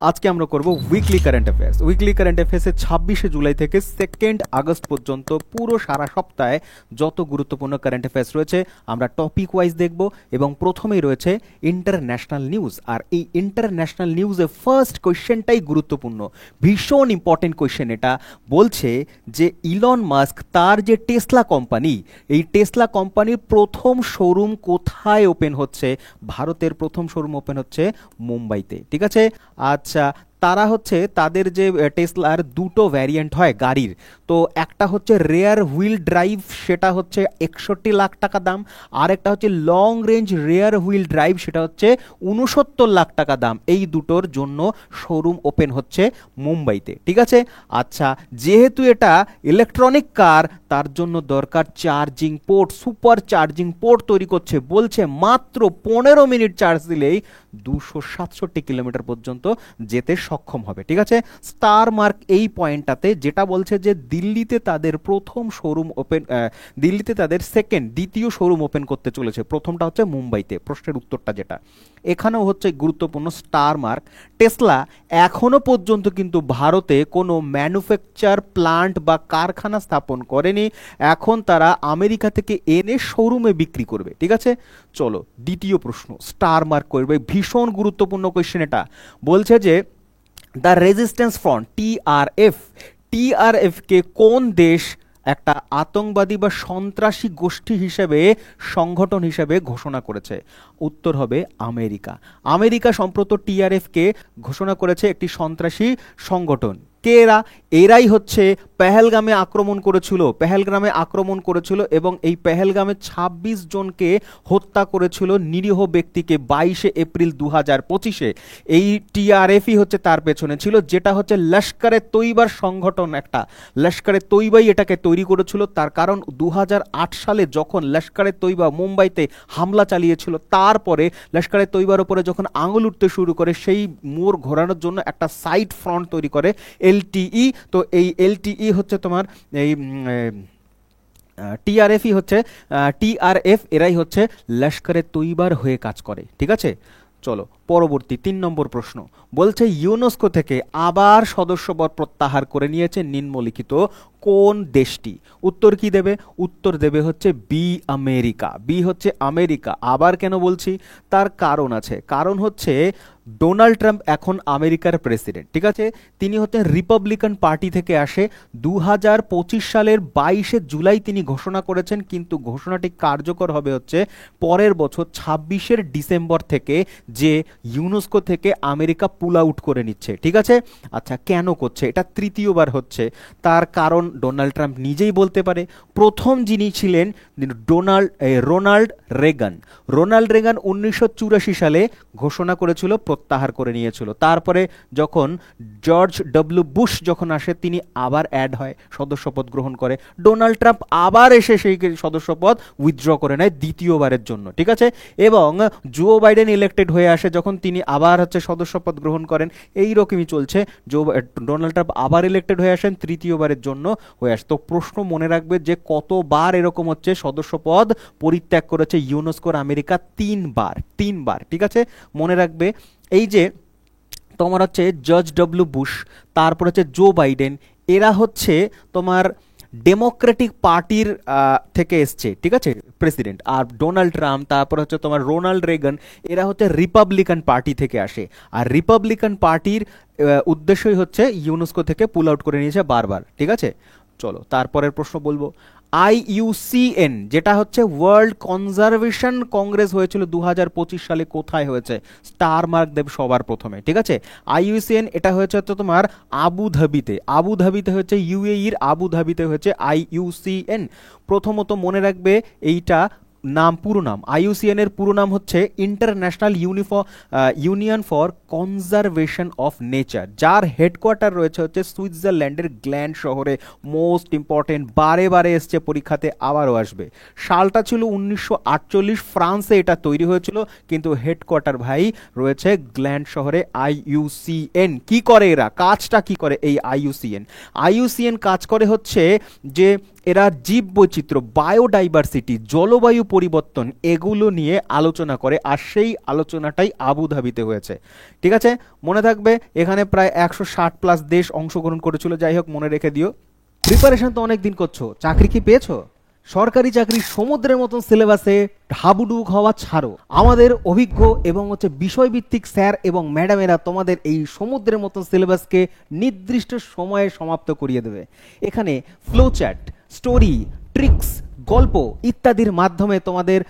আজকে আমরা করব weekly current affairs. Weekly current অ্যাফেয়ার্সে 26শে জুলাই থেকে 2 আগস্ট পর্যন্ত পুরো সারা সপ্তাহে যত গুরুত্বপূর্ণ কারেন্ট অ্যাফেয়ার্স রয়েছে আমরা টপিক ওয়াইজ দেখব, এবং প্রথমেই রয়েছে ইন্টারন্যাশনাল নিউজ। আর এই ইন্টারন্যাশনাল নিউজে ফার্স্ট কোয়েশ্চেনটাই গুরুত্বপূর্ণ, ভীষণ ইম্পর্টেন্ট কোয়েশ্চেন। এটা বলছে যে ইলন মাস্ক তার যে টেসলা কোম্পানি, এই টেসলা কোম্পানির প্রথম শোরুম কোথায় ওপেন হচ্ছে? ভারতের প্রথম শোরুম ওপেন হচ্ছে মুম্বাইতে। ঠিক আছে, আচ্ছা, তারা হচ্ছে তাদের যে টেসলার দুটো ভ্যারিয়েন্ট হয় গাড়ির, তো একটা হচ্ছে রেয়ার হুইল ড্রাইভ, সেটা হচ্ছে 61 লাখ টাকা দাম, আর একটা হচ্ছে long range rare wheel drive, সেটা হচ্ছে 69 লাখ টাকা দাম। এই দুটোর জন্য শোরুম ওপেন হচ্ছে মুম্বাইতে। ঠিক আছে, আচ্ছা, যেহেতু এটা ইলেকট্রনিক কার, তার জন্য দরকার charging port, super charging port তৈরি করছে। বলছে মাত্র 15 মিনিট চার্জ দিলেই 267 কিলোমিটার পর্যন্ত যেতে সক্ষম হবে। ঠিক আছে, স্টার মার্ক এই পয়েন্টটাতে যেটা বলছে যে দিল্লিতে তাদের প্রথম শোরুম ওপেন, দিল্লিতে তাদের দ্বিতীয় শোরুম ওপেন করতে চলেছে। প্রথমটা হচ্ছে মুম্বাইতে। প্রশ্নের উত্তরটা যেটা এখানেও হচ্ছে গুরুত্বপূর্ণ স্টার মার্ক। টেসলা এখনো পর্যন্ত কিন্তু ভারতে কোনো ম্যানুফ্যাকচার প্লান্ট বা কারখানা স্থাপন করেনি, এখন তারা আমেরিকা থেকে এনে শোরুমে বিক্রি করবে। ঠিক আছে, চলো দ্বিতীয় প্রশ্ন, স্টার মার্ক করবে, ভীষণ গুরুত্বপূর্ণ কোয়েশ্চেন। এটা বলছে যে দ্য রেজিস্ট্যান্স ফ্রন্ট টিআরএফ কে কোন দেশ একটা আতঙ্কবাদী বা সন্ত্রাসী গোষ্ঠী হিসেবে, সংগঠন হিসেবে ঘোষণা করেছে? উত্তর হবে আমেরিকা। আমেরিকা সম্প্রতি টিআরএফ কে ঘোষণা করেছে একটি সন্ত্রাসী সংগঠন। কে এরা? এরাই হচ্ছে পেহেলগামে আক্রমণ করেছিল এবং এই পেহেলগামে 26 জনকে হত্যা করেছিল, নিরীহ ব্যক্তিকে, 22 এপ্রিল 2025-এ। এই টিআরএফই হচ্ছে তার পেছনে ছিল, যেটা হচ্ছে লস্করে তৈবার সংগঠন। একটা লস্করে তৈবাই এটাকে তৈরি করেছিল। তার কারণ 2008 সালে যখন লস্করে তৈবা মুম্বাইতে হামলা চালিয়েছিল, তারপরে লস্করে তৈবার উপরে যখন আঙুল উঠতে শুরু করে, সেই মোড় ঘোরানোর জন্য একটা সাইড ফ্রন্ট তৈরি করে এলটিই। তো এই এলটিই হচ্ছে তোমার এই টিআরএফ, এরাই হচ্ছে লস্করে তৈবার হয়ে কাজ করে। ঠিক আছে, চলো পরবর্তী 3 নম্বর প্রশ্ন। বলছে ইউনেস্কো থেকে আবার সদস্যপদ প্রত্যাহার করে নিয়েছে নিম্নলিখিত কোন দেশটি? উত্তর কি দেবে? উত্তর দেবে হচ্ছে বি, আমেরিকা। বি হচ্ছে আমেরিকা। আবার কেন বলছি? তার কারণ আছে। কারণ হচ্ছে ডোনাল্ড ট্রাম্প এখন আমেরিকার প্রেসিডেন্ট। ঠিক আছে, তিনি হচ্ছেন রিপাবলিকান পার্টি থেকে আসে। 2025 সালের 22 জুলাই তিনি ঘোষণা করেছেন, কিন্তু ঘোষণাটি কার্যকর হবে হচ্ছে পরের বছর 26 ডিসেম্বর থেকে, যে ইউনেস্কো থেকে আমেরিকা পুল আউট করে নিচ্ছে। ঠিক আছে, আচ্ছা, কেন করছে? এটা তৃতীয়বার হচ্ছে। তার কারণ ডোনাল্ড ট্রাম্প নিজেই বলতে পারে। প্রথম যিনি ছিলেন রোনাল্ড রেগান 1984 সালে ঘোষণা করেছিল, প্রত্যাহার করে নিয়েছিল। তারপরে যখন জর্জ ডব্লিউ বুশ যখন আসে, তিনি আবার অ্যাড হয়, সদস্যপদ গ্রহণ করে। ডোনাল্ড ট্রাম্প আবার এসে সেই সদস্যপদ উইথড্র করে নেয় দ্বিতীয়বারের জন্য। ঠিক আছে, এবং জো বাইডেন ইলেক্টেড হয়ে আসে, যখন তিনি আবার হচ্ছে সদস্যপদ গ্রহণ করেন। এই রকমই চলছে। ডোনাল্ড ট্রাম্প আবার ইলেক্টেড হয়ে আসেন, তৃতীয়বারের জন্য হয়ে আসে। তো প্রশ্ন মনে রাখবে যে কতবার এরকম হচ্ছে সদস্যপদ পরিত্যাগ করেছে ইউনেস্কোর আমেরিকা? 3বার। ঠিক আছে, মনে রাখবে। এই যে তোমার হচ্ছে জর্জ ডব্লিউ বুশ, তারপর হচ্ছে জো বাইডেন, এরা হচ্ছে তোমার ডেমোক্রেটিক পার্টির থেকে এসছে। ঠিক আছে, প্রেসিডেন্ট। আর ডোনাল্ড ট্রাম্প, তারপর হচ্ছে তোমার রোনাল্ড রেগান, এরা হচ্ছে রিপাবলিকান পার্টি থেকে আসে। আর রিপাবলিকান পার্টির উদ্দেশ্যই হচ্ছে ইউনেস্কো থেকে পুল আউট করে নিয়েছে বারবার। ঠিক আছে, চলো তারপরের প্রশ্ন বলবো। IUCN, যেটা হচ্ছে ওয়ার্ল্ড কনজারভেশন কংগ্রেস, হয়েছিল 2025 সালে। কোথায় হয়েছে? স্টার মার্ক দেব সবার প্রথমে। ঠিক আছে, IUCN এটা হয়েছে তো তোমার আবুধাবিতে হচ্ছে, ইউএইর আবুধাবিতে হয়েছে IUCN। প্রথমত মনে রাখবে এইটা পুরো নাম। IUCN এর পুরো নাম হচ্ছে international union for conservation of nature, যার হেডকোয়ার্টার রয়েছে হচ্ছে সুইজারল্যান্ডের গ্ল্যান্ড শহরে। মোস্ট ইম্পর্টেন্ট, বারে এসছে পরীক্ষাতে, আবারও আসবে। সালটা ছিল 1948, ফ্রান্সে এটা তৈরি হয়েছিল, কিন্তু হেডকোয়ার্টার ভাই রয়েছে গ্ল্যান্ড শহরে। IUCN কি করে? এরা কাজটা কি করে? এই IUCN কাজ করে হচ্ছে যে এরা জীব বৈচিত্র্য, বায়োডাইভার্সিটি, জলবায়ু পরিবর্তন এগুলো নিয়ে আলোচনা করে, আর সেই আলোচনাটাই আবুধাবিতে হয়েছে। ঠিক আছে, মনে থাকবে এখানে প্রায় 160+ দেশ অংশগ্রহণ করেছিল। যাই হোক, মনে রেখে দিও। প্রিপারেশন তো অনেক দিন করছো, চাকরি কি পেয়েছো? সরকারি চাকরি সমুদ্রের মতন সিলেবাসে হাবুডুক হওয়া ছাড়ো, আমাদের অভিজ্ঞ এবং বিষয়ভিত্তিক স্যার এবং ম্যাডামেরা তোমাদের এই সমুদ্রের মতন সিলেবাসকে নির্দিষ্ট সময়ে সমাপ্ত করিয়ে দেবে। এখানে ফ্লোচ্যাট, স্টোরি, ট্রিক্স, গল্প ইত্যাদির মাধ্যমে তোমাদের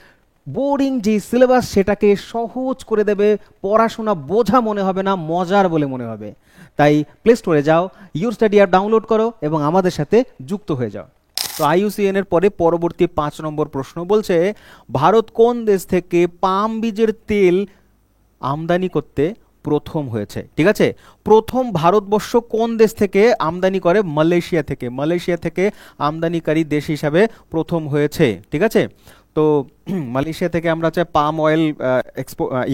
বোরিং যে সিলেবাস সেটাকে সহজ করে দেবে, পড়াশোনা বোঝা মনে হবে না, মজার বলে মনে হবে। তাই প্লে স্টোরে যাও, ইউর স্টাডি অ্যাপ ডাউনলোড করো এবং আমাদের সাথে যুক্ত হয়ে যাও। তো IUCN এর পরে পরবর্তী 5 নম্বর প্রশ্ন বলছে, ভারত কোন দেশ থেকে পাম বীজের তেল আমদানি করতে প্রথম হয়েছে? ঠিক আছে, প্রথম ভারতবর্ষ কোন দেশ থেকে আমদানি করে? মালয়েশিয়া থেকে। মালয়েশিয়া থেকে আমদানিকারী দেশ হিসাবে প্রথম হয়েছে। ঠিক আছে, তো মালয়েশিয়া থেকে আমরা হচ্ছে পাম অয়েল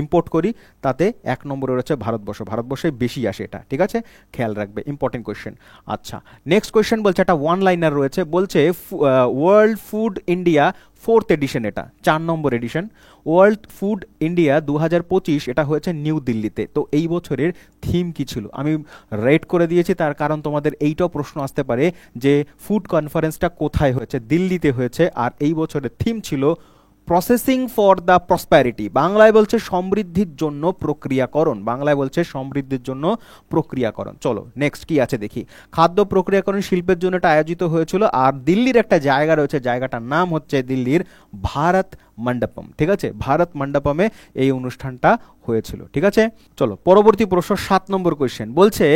ইম্পোর্ট করি, তাতে 1 নম্বরে রয়েছে ভারতবর্ষ। ভারতবর্ষে বেশি আসে এটা। ঠিক আছে, খেয়াল রাখবে, ইম্পর্টেন্ট কোয়েশ্চেন। আচ্ছা, নেক্সট কোয়েশ্চেন বলছে, একটা ওয়ান লাইনার রয়েছে, বলছে world food India 4th addition, এটা 4 নম্বর এডিশন। ওয়ার্ল্ড ফুড ইন্ডিয়া 2025 এটা হয়েছে নিউ দিল্লিতে। তো এই বছরের থিম কি ছিল? আমি রেট করে দিয়েছি, তার কারণ তোমাদের এইটাও প্রশ্ন আসতে পারে যে ফুড কনফারেন্সটা কোথায় হয়েছে? দিল্লিতে হয়েছে। আর এই বছরের থিম ছিল প্রসেসিং ফর দ্য প্রসপ্যারিটি। বাংলায় বলছে সমৃদ্ধির জন্য প্রক্রিয়াকরণ। বাংলায় বলছে সমৃদ্ধির জন্য প্রক্রিয়াকরণ। চলো নেক্সট কি আছে দেখি। খাদ্য প্রক্রিয়াকরণ শিল্পের জন্য এটা আয়োজিত হয়েছিল। আর দিল্লির একটা জায়গা রয়েছে, জায়গাটার নাম হচ্ছে দিল্লির ভারত মণ্ডপম। ঠিক আছে, ভারত মণ্ডপমে এই অনুষ্ঠানটা হয়েছিল। ঠিক আছে, চলো পরবর্তী প্রশ্ন, 7 নম্বর কোয়েশ্চেন বলছে,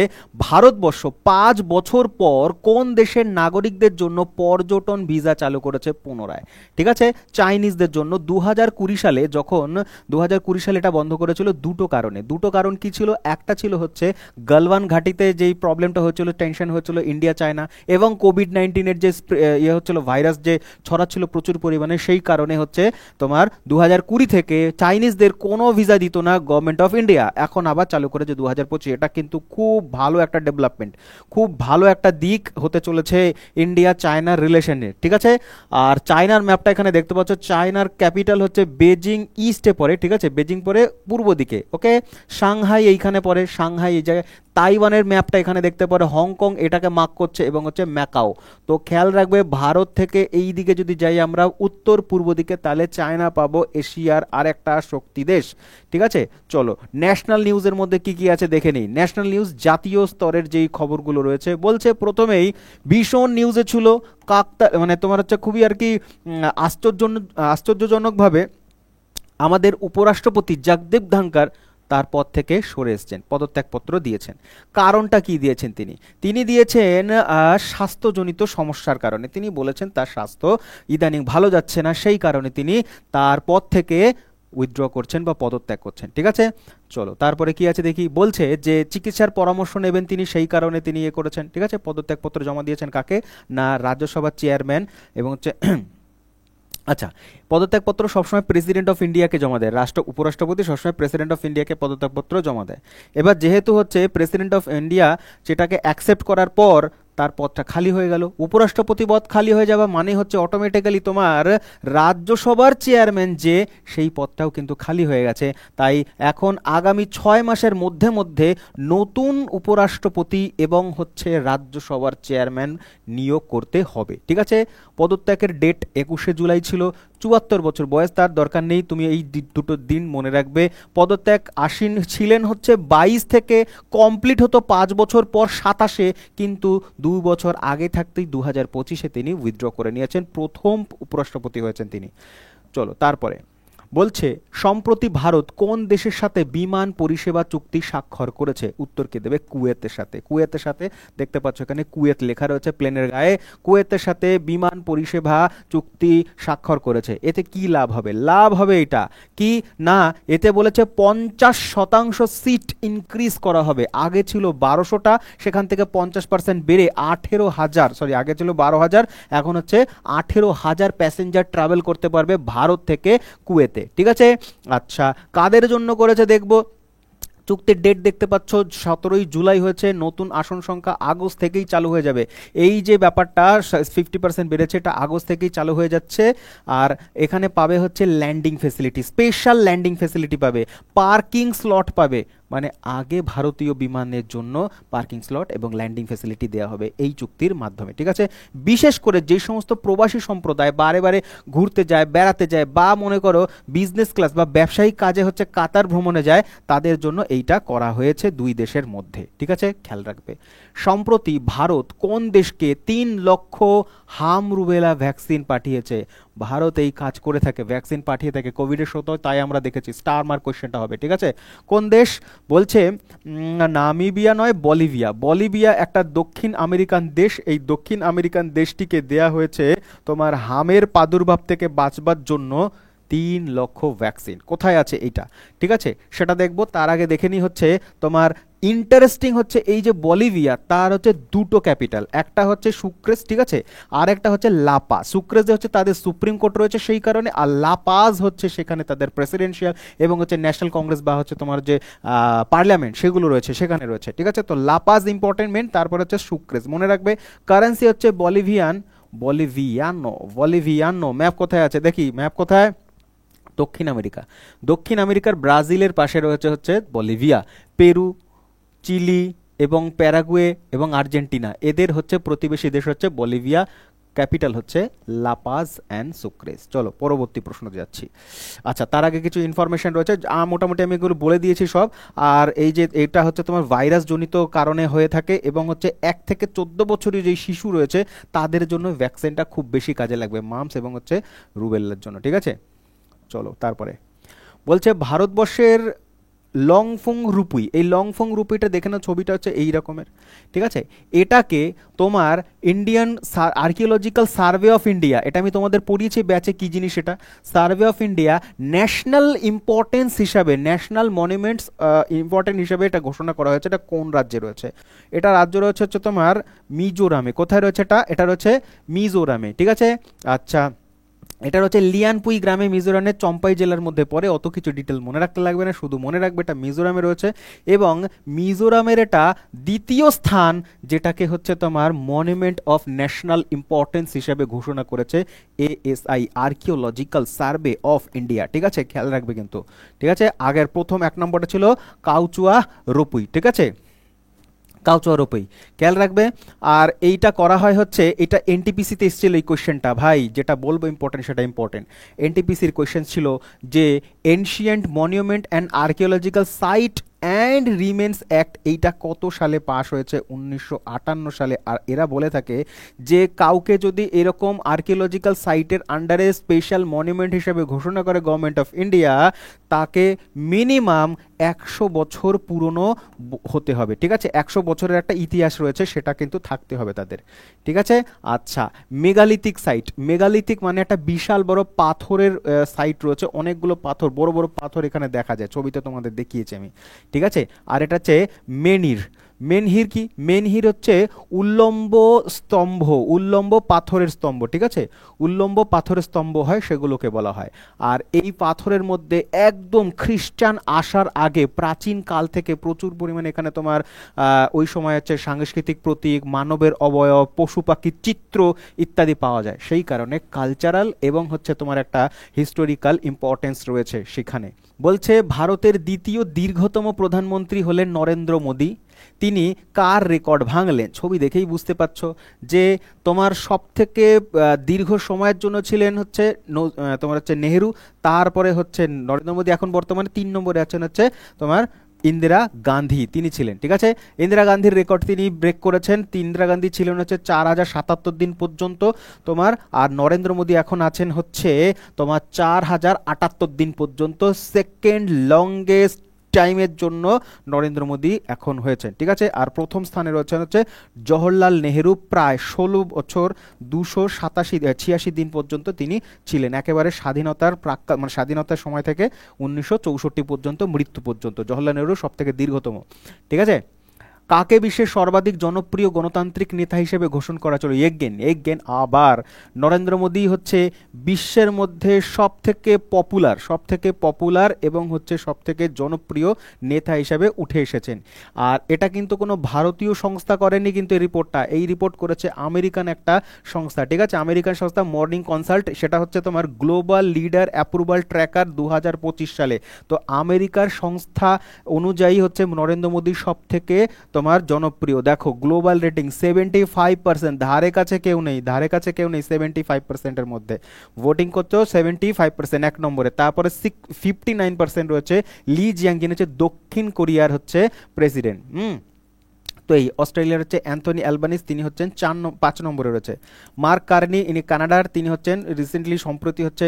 ভারতবর্ষ 5 বছর পর কোন দেশের নাগরিকদের জন্য পর্যটন ভিসা চালু করেছে পুনরায়? ঠিক আছে, চাইনিজদের জন্য 2020 সালে, যখন 2020 সালে এটা বন্ধ করেছিল দুটো কারণে। দুটো কারণ কি ছিল? একটা ছিল হচ্ছে গালওয়ান ঘাটিতে যেই প্রবলেমটা হয়েছিল, টেনশন হয়েছিল ইন্ডিয়া চায়না, এবং কোভিড-19 যে ইয়ে হচ্ছিল, ভাইরাস যে ছড়াচ্ছিল প্রচুর পরিমাণে, সেই কারণে হচ্ছে তোমার 2020 থেকে চাইনিজদের কোনো ভিসা দিত না গভর্নমেন্ট অফ ইন্ডিয়া। এখন আবার চালু করেছে 2025। এটা কিন্তু খুব ভালো একটা ডেভেলপমেন্ট, খুব ভালো একটা দিক হতে চলেছে ইন্ডিয়া চায়নার রিলেশনের। ঠিক আছে, আর চায়নার ম্যাপটা এখানে দেখতে পাচ্ছ, চায়নার ক্যাপিটাল হচ্ছে বেজিং, ইস্টে পড়ে। ঠিক আছে, বেজিং পড়ে পূর্ব দিকে। ওকে, সাংহাই এইখানে পড়ে, সাংহাই এই জায়গায়। তাইওয়ানের ম্যাপটা এখানে দেখতে পারে, হংকং এটাকে মার্ক করছে, এবং হচ্ছে ম্যাকাও। তো খেয়াল রাখবে, ভারত থেকে এই দিকে যদি যাই আমরা উত্তর পূর্ব দিকে, তাহলে চায়না পাবো, এশিয়ার আর একটা শক্তি দেশ। ঠিক আছে, চলো ন্যাশনাল নিউজের মধ্যে কি কি আছে দেখে নিই। ন্যাশনাল নিউজ, জাতীয় স্তরের যেই খবরগুলো রয়েছে, বলছে প্রথমেই ভীষণ নিউজে ছিল মানে তোমার হচ্ছে খুবই আর কি আশ্চর্যজনকভাবে আমাদের উপরাষ্ট্রপতি জগদীপ ধনখড় তার পদ থেকে সরে এসেছেন, পদত্যাগপত্র দিয়েছেন। কারণটা কি দিয়েছেন? তিনি দিয়েছেন স্বাস্থ্যজনিত সমস্যার কারণে। তিনি বলেছেন তার স্বাস্থ্য ইদানিং ভালো যাচ্ছে না, সেই কারণে তিনি তার পদ থেকে উইথড্র করছেন বা পদত্যাগ করছেন। ঠিক আছে, চলো তারপরে কি আছে দেখি। বলছে যে চিকিৎসার পরামর্শ নেবেন তিনি, সেই কারণে তিনি ইয়ে করেছেন। ঠিক আছে, পদত্যাগপত্র জমা দিয়েছেন কাকে? না, রাজ্যসভার চেয়ারম্যান এবং হচ্ছে আচ্ছা, পদত্যাগপত্র সবসময় প্রেসিডেন্ট অফ ইন্ডিয়াকে জমা দেয়। উপরাষ্ট্রপতি সবসময় প্রেসিডেন্ট অফ ইন্ডিয়াকে পদত্যাগপত্র জমা দেয়। এবার যেহেতু হচ্ছে প্রেসিডেন্ট অফ ইন্ডিয়া সেটাকে অ্যাকসেপ্ট করার পর তার পদটা খালি হয়ে গেল, উপরাষ্ট্রপতি পদ খালি হয়ে যাওয়া মানে হচ্ছে অটোমেটিক্যালি তোমার রাজ্যসভার চেয়ারম্যান যে, সেই পদটাও কিন্তু খালি হয়ে গেছে। তাই এখন আগামী 6 মাসের মধ্যে মধ্যে নতুন উপরাষ্ট্রপতি এবং হচ্ছে রাজ্যসভার চেয়ারম্যান নিয়োগ করতে হবে। ঠিক আছে, পদত্যাগের ডেট 21শে জুলাই ছিল। 74 বছর বয়স, তার দরকার নেই, তুমি এই দুটো দিন মনে রাখবে। পদত্যাগ আসীন ছিলেন হচ্ছে 22 থেকে, কমপ্লিট হতো 5 বছর পর 27-এ, কিন্তু 2 বছর আগে থাকতেই 2025-এ তিনি উইথড্র করে নিয়েছেন, প্রথম উপরাষ্ট্রপতি হয়েছেন তিনি। চলো তারপরে বলছে, সম্প্রতি ভারত কোন দেশের সাথে বিমান পরিষেবা চুক্তি স্বাক্ষর করেছে? উত্তর কে দেবে? কুয়েতের সাথে। কুয়েতের সাথে দেখতে পাচ্ছ এখানে কুয়েত লেখা রয়েছে প্লেনের গায়ে। কুয়েতের সাথে বিমান পরিষেবা চুক্তি স্বাক্ষর করেছে। এতে কি লাভ হবে? লাভ হবে এটা কি না, এতে বলেছে 50% সিট ইনক্রিজ করা হবে। আগে ছিল 1200টা, সেখান থেকে 50% বেড়ে 18,000, আগে ছিল 12,000, এখন হচ্ছে 18,000 প্যাসেঞ্জার ট্রাভেল করতে পারবে ভারত থেকে কুয়েতে। ঠিক আছে, আচ্ছা কাদের জন্য করেছে দেখবো। চুক্তির ডেট দেখতে পাচ্ছ 17ই জুলাই হয়েছে, নতুন আসন সংখ্যা আগস্ট থেকেই চালু হয়ে যাবে। এই যে ব্যাপারটা 50% বেড়েছে, এটা আগস্ট থেকেই চালু হয়ে যাচ্ছে। আর এখানে পাবে হচ্ছে landing facility, special landing facility পাবে, পার্কিং স্লট পাবে, মানে আগে ভারতীয় বিমানের জন্য পার্কিং স্লট এবং ল্যান্ডিং ফেসিলিটি দেওয়া হবে এই চুক্তির মাধ্যমে, ঠিক আছে। বিশেষ করে যে সমস্ত প্রবাসী সম্প্রদায় বারে বারে ঘুরতে যায়, বেড়াতে যায়, বা মনে করো বিজনেস ক্লাস বা ব্যবসায়িক কাজে হচ্ছে কাতার ভ্রমণে যায়, তাদের জন্য এইটা করা হয়েছে দুই দেশের মধ্যে, ঠিক আছে, খেয়াল রাখবে। সম্প্রতি ভারত কোন দেশকে 3 লক্ষ হাম রুবেলা ভ্যাকসিন পাঠিয়েছে? ভারত এই কাজ করে থাকে, ভ্যাকসিন পাঠিয়ে থাকে কোভিডের সময়, তাই আমরা দেখেছি। স্টার মার্ক কোশ্চেনটা হবে, ঠিক আছে। কোন দেশ? বলছে নামিবিয়া নয়, বলিভিয়া। বলিভিয়া একটা দক্ষিণ আমেরিকান দেশ। এই দক্ষিণ আমেরিকান দেশটিকে দেয়া হয়েছে তোমার হামের প্রাদুর্ভাব থেকে বাঁচবার জন্য 3 লক্ষ ভ্যাকসিন। কোথায় আছে এইটা, ঠিক আছে, সেটা দেখবো। তার আগে দেখে নি হচ্ছে তোমার ইন্টারেস্টিং হচ্ছে এই যে বলিভিয়া, তার হচ্ছে দুটো ক্যাপিটাল, একটা হচ্ছে সুক্রেস, ঠিক আছে, আর একটা হচ্ছে লাপা। সুক্রেস হচ্ছে তাদের সুপ্রিম কোর্ট রয়েছে সেই কারণে, আর লাপাজ হচ্ছে সেখানে তাদের প্রেসিডেন্সিয়াল এবং হচ্ছে ন্যাশনাল কংগ্রেস বা হচ্ছে তোমার যে পার্লামেন্ট সেগুলো রয়েছে সেখানে রয়েছে, ঠিক আছে। তো লাপাজ ইম্পর্টেন্ট মেন, তারপর হচ্ছে সুক্রেস, মনে রাখবে। কারেন্সি হচ্ছে বলিভিয়ান, বলিভিয়ানো। ম্যাপ কোথায় আছে দেখি, ম্যাপ কোথায়? দক্ষিণ আমেরিকা। দক্ষিণ আমেরিকার ব্রাজিলের পাশে রয়েছে হচ্ছে বলিভিয়া। পেরু, চিলি এবং প্যারাগুয়ে এবং আর্জেন্টিনা, এদের হচ্ছে প্রতিবেশী দেশ হচ্ছে বলিভিয়া। ক্যাপিটাল হচ্ছে লাপাজ অ্যান্ড সুক্রেস। চলো পরবর্তী প্রশ্ন যাচ্ছি। আচ্ছা, তার আগে কিছু ইনফরমেশন রয়েছে, মোটামুটি আমি এগুলো বলে দিয়েছি সব। আর এই যে এটা হচ্ছে তোমার ভাইরাস জনিত কারণে হয়ে থাকে, এবং হচ্ছে 1 থেকে 14 বছরের যে শিশু রয়েছে তাদের জন্য ভ্যাকসিনটা খুব বেশি কাজে লাগবে, মামস এবং হচ্ছে রুবেলার জন্য, ঠিক আছে। চলো তারপরে বলছে ভারতবর্ষের লংফং রুপুই, এই লংফং রুপুইটা দেখে না, ছবিটা হচ্ছে এই রকমের, ঠিক আছে। এটাকে তোমার Indian archaeological survey of India, এটা আমি তোমাদের পড়িয়েছি ব্যাচে কি জিনিস, এটা survey of India national importance হিসাবে, ন্যাশনাল মনুমেন্টস ইম্পর্টেন্ট হিসাবে এটা ঘোষণা করা হয়েছে। এটা কোন রাজ্যে রয়েছে? এটা রাজ্য রয়েছে হচ্ছে তোমার মিজোরামে। কোথায় রয়েছে এটা? এটা রয়েছে মিজোরামে, ঠিক আছে। আচ্ছা, এটা হচ্ছে লিয়ানপুই গ্রামে, মিজোরামের চম্পাই জেলার মধ্যে পড়ে। অত কিছু ডিটেল মনে রাখতে লাগবে না, শুধু মনে রাখবে এটা মিজোরামে রয়েছে। এবং মিজোরামের এটা দ্বিতীয় স্থান, যেটাকে হচ্ছে তোমার মনুমেন্ট অফ ন্যাশনাল ইম্পর্টেন্স হিসেবে ঘোষণা করেছে ASI, archaeological survey of India, ঠিক আছে, খেয়াল রাখবে কিন্তু, ঠিক আছে। আগের প্রথম 1 নম্বরটা ছিল কাউচুয়া রুপুই, ঠিক আছে, কাউচুয়ারোপই, খেয়াল রাখবে। আর এইটা করা হয় হচ্ছে, এটা এনটিপিসিতে এসেছিল এই কোয়েশ্চেনটা, ভাই যেটা বলবো ইম্পর্টেন্ট সেটা ইম্পর্টেন্ট। এনটিপিসির কোয়েশ্চেন ছিল যে ancient monument and archaeological site and remains act, এইটা কত সালে পাশ হয়েছে? 1958 সালে। আর এরা বলে থাকে যে কাউকে যদি এরকম আর্কিওলজিক্যাল সাইটের আন্ডারে স্পেশাল মনিউমেন্ট হিসেবে ঘোষণা করে গভর্নমেন্ট অফ ইন্ডিয়া, তাকে মিনিমাম 100 বছর পুরনো হতে হবে, ঠিক আছে। 100 বছরের একটা ইতিহাস রয়েছে, সেটা কিন্তু থাকতে হবে তাদের, ঠিক আছে। আচ্ছা, মেগালিথিক সাইট, মেগালিথিক মানে একটা বিশাল বড় পাথরের সাইট রয়েছে, অনেকগুলো পাথর, বড় বড় পাথর এখানে দেখা যায়, ছবিতে তোমাদের দেখিয়েছি আমি, ঠিক আছে। আর এটা হচ্ছে মেনির। মেনহির কি? মেনহির হচ্ছে উল্লম্ব স্তম্ভ, উল্লম্ব পাথরের স্তম্ভ, ঠিক আছে, উল্লম্ব পাথরের স্তম্ভ হয় সেগুলোকে বলা হয়। আর এই পাথরের মধ্যে একদম খ্রিস্টান আসার আগে প্রাচীন কাল থেকে প্রচুর পরিমাণে এখানে তোমার ওই সময় হচ্ছে সাংস্কৃতিক প্রতীক, মানবের অবয়ব, পশু পাখির চিত্র ইত্যাদি পাওয়া যায়। সেই কারণে কালচারাল এবং হচ্ছে তোমার একটা হিস্টোরিক্যাল ইম্পর্টেন্স রয়েছে সেখানে। বলছে ভারতের দ্বিতীয় দীর্ঘতম প্রধানমন্ত্রী হলেন নরেন্দ্র মোদী। তিনি কার রেকর্ড ভাঙলেন? ছবি দেখেই বুঝতে পারছো যে তোমার সব থেকে দীর্ঘ সময়ের জন্য ছিলেন হচ্ছে তোমার হচ্ছে নেহেরু, তারপরে হচ্ছে নরেন্দ্র মোদী, এখন বর্তমানে 3 নম্বরে আছেন হচ্ছে তোমার ইন্দিরা গান্ধী, তিনি ছিলেন, ঠিক আছে। ইন্দিরা গান্ধীর রেকর্ড তিনি ব্রেক করেছেন। ইন্দিরা গান্ধী ছিলেন হচ্ছে 4077 দিন পর্যন্ত তোমার, আর নরেন্দ্র মোদী এখন আছেন হচ্ছে তোমার 4078 দিন পর্যন্ত। সেকেন্ড লংগেস্ট টাইমের জন্য নরেন্দ্র মোদী এখন হয়েছেন, ঠিক আছে। আর প্রথম স্থানে রয়েছেন হচ্ছে জওহরলাল নেহেরু, প্রায় 16 বছর 286 দিন পর্যন্ত তিনি ছিলেন, একেবারে স্বাধীনতার মানে স্বাধীনতার সময় থেকে 1964 পর্যন্ত মৃত্যু পর্যন্ত জওহরলাল নেহেরু সব থেকে দীর্ঘতম, ঠিক আছে। কাকে বিশ্বের সর্বাধিক জনপ্রিয় গণতান্ত্রিক নেতা হিসেবে ঘোষণা করা চলো? এগেন আবার নরেন্দ্র মোদী হচ্ছে বিশ্বের মধ্যে সব থেকে পপুলার এবং হচ্ছে সব থেকে জনপ্রিয় নেতা হিসেবে উঠে এসেছেন। আর এটা কিন্তু কোনো ভারতীয় সংস্থা করেনি, কিন্তু এই রিপোর্ট করেছে আমেরিকান একটা সংস্থা, ঠিক আছে, আমেরিকান সংস্থা মর্নিং কনসাল্ট। সেটা হচ্ছে তোমার গ্লোবাল লিডার অ্যাপ্রুভাল ট্র্যাকার 2025 সালে। তো আমেরিকার সংস্থা অনুযায়ী হচ্ছে নরেন্দ্র মোদী সব থেকে তোমার জনপ্রিয়। দেখো গ্লোবাল রেটিং 75%, ধারে কাছে কেউ নেই 75%-এর মধ্যে ভোটিং করছো 75% এক নম্বরে। তারপরে 59% রয়েছে লি জিয়াং, যিনি হচ্ছে দক্ষিণ কোরিয়ার হচ্ছে প্রেসিডেন্ট। তো এই অস্ট্রেলিয়ার হচ্ছে অ্যান্থনি অ্যালবানিজ, তিনি হচ্ছেন 5 নম্বরে রয়েছে। মার্ক কার্নি, ইনি কানাডার, তিনি হচ্ছেন সম্প্রতি হচ্ছে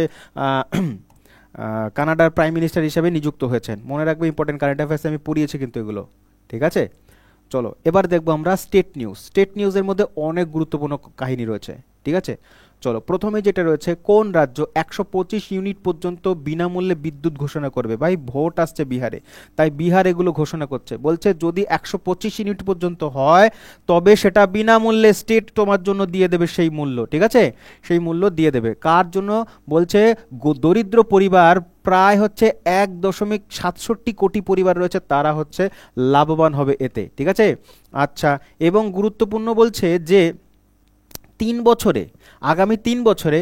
কানাডার প্রাইম মিনিস্টার হিসেবে নিযুক্ত হয়েছেন। মনে রাখবে ইম্পর্টেন্ট কারেন্ট অ্যাফেয়ার্স, আমি পড়িয়েছি কিন্তু এগুলো, ঠিক আছে। চলো এবার দেখবো আমরা স্টেট নিউজের মধ্যে অনেক গুরুত্বপূর্ণ কাহিনী রয়েছে, ঠিক আছে। চলো প্রথমে যেটা রয়েছে, কোন রাজ্য 125 ইউনিট পর্যন্ত বিনামূল্যে বিদ্যুৎ ঘোষণা করবে? ভাই ভোট আসছে বিহারে, তাই বিহার এগুলো ঘোষণা করছে। বলছে যদি 125 ইউনিট পর্যন্ত হয় তবে সেটা বিনামূল্যে স্টেট তোমার জন্য দিয়ে দেবে সেই মূল্য, ঠিক আছে, সেই মূল্য দিয়ে দেবে। কার জন্য? বলছে দরিদ্র পরিবার প্রায় হচ্ছে 1.67 কোটি পরিবার রয়েছে, তারা হচ্ছে লাভবান হবে এতে, ঠিক আছে। আচ্ছা, এবং গুরুত্বপূর্ণ বলছে যে আগামী 3 বছরে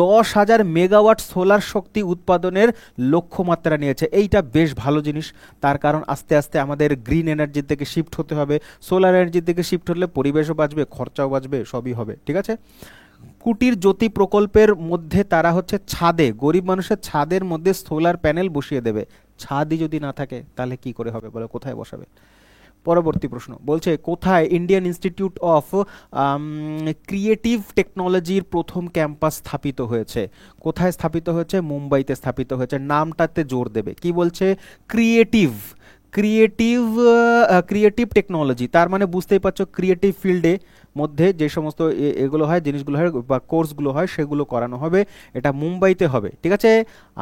10,000 মেগাওয়াট সোলার শক্তি উৎপাদনের লক্ষ্যমাত্রা নিয়েছে। এইটা বেশ ভালো জিনিস, তার কারণ আস্তে আস্তে আমাদের গ্রিন এনার্জির দিকে শিফট হতে হবে। সোলার এনার্জির দিকে শিফট হলে পরিবেশও বাঁচবে, খরচাও বাঁচবে, সবই হবে, ঠিক আছে। কুটির জ্যোতি প্রকল্পের মধ্যে তারা হচ্ছে ছাদে, গরিব মানুষের ছাদের মধ্যে সোলার প্যানেল বসিয়ে দেবে। ছাদই যদি না থাকে তাহলে কি করে হবে বলো, কোথায় বসাবে? পরবর্তী প্রশ্ন বলছে, কোথায় ইন্ডিয়ান ইনস্টিটিউট অফ ক্রিয়েটিভ টেকনোলজির প্রথম ক্যাম্পাস স্থাপিত হয়েছে? কোথায় স্থাপিত হয়েছে? মুম্বাইতে স্থাপিত হয়েছে। নামটাতে জোর দেবে, কি বলছে? ক্রিয়েটিভ ক্রিয়েটিভ টেকনোলজি, তার মানে বুঝতেই পারছো ক্রিয়েটিভ ফিল্ডে মধ্যে যে সমস্ত এগুলো হয়, জিনিসগুলো হয় বা কোর্সগুলো হয়, সেগুলো করানো হবে। এটা মুম্বাইতে হবে, ঠিক আছে।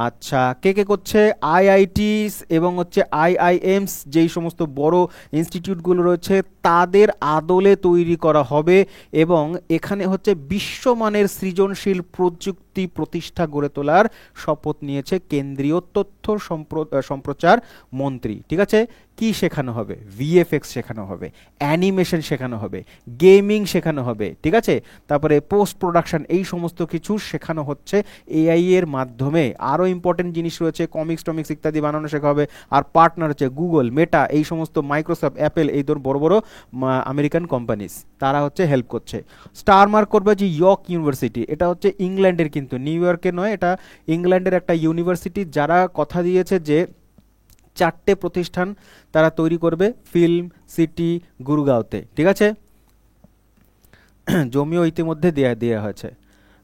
আচ্ছা, কে করছে? আইআইটিস এবং হচ্ছে আইআইএমস, যেই সমস্ত বড় ইনস্টিটিউটগুলো রয়েছে তাদের আদলে তৈরি করা হবে। এবং এখানে হচ্ছে বিশ্বমানের সৃজনশীল প্রযুক্তি প্রতিষ্ঠা গড়ে তোলার শপথ নিয়েছে কেন্দ্রীয় তথ্য সম্প্রচার মন্ত্রী, ঠিক আছে। কি শেখানো হবে? ভিএফএক্স শেখানো হবে, অ্যানিমেশন শেখানো হবে, গেমিং শেখানো হবে, ঠিক আছে। তারপরে পোস্ট প্রোডাকশন, এই সমস্ত কিছু শেখানো হচ্ছে এআই এর মাধ্যমে। আরও ইম্পর্টেন্ট জিনিস রয়েছে, কমিক্স ইত্যাদি বানানো শেখা হবে। আর পার্টনার হচ্ছে গুগল, মেটা, এই সমস্ত মাইক্রোসফট, অ্যাপেল, এই ধর বড় বড় আমেরিকান কোম্পানিজ, তারা হচ্ছে হেল্প করছে। স্টার মার্ক করবে যে ইয়র্ক ইউনিভার্সিটি, এটা হচ্ছে ইংল্যান্ডের, কিন্তু নিউ ইয়র্কে নয়, এটা ইংল্যান্ডের একটা ইউনিভার্সিটি, যারা কথা দিয়েছে যে 4টে প্রতিষ্ঠান তারা তৈরি করবে ফিল্ম সিটি গুরগাঁওতে, ঠিক আছে। জমিও ইতিমধ্যে দেয়া হয়েছে।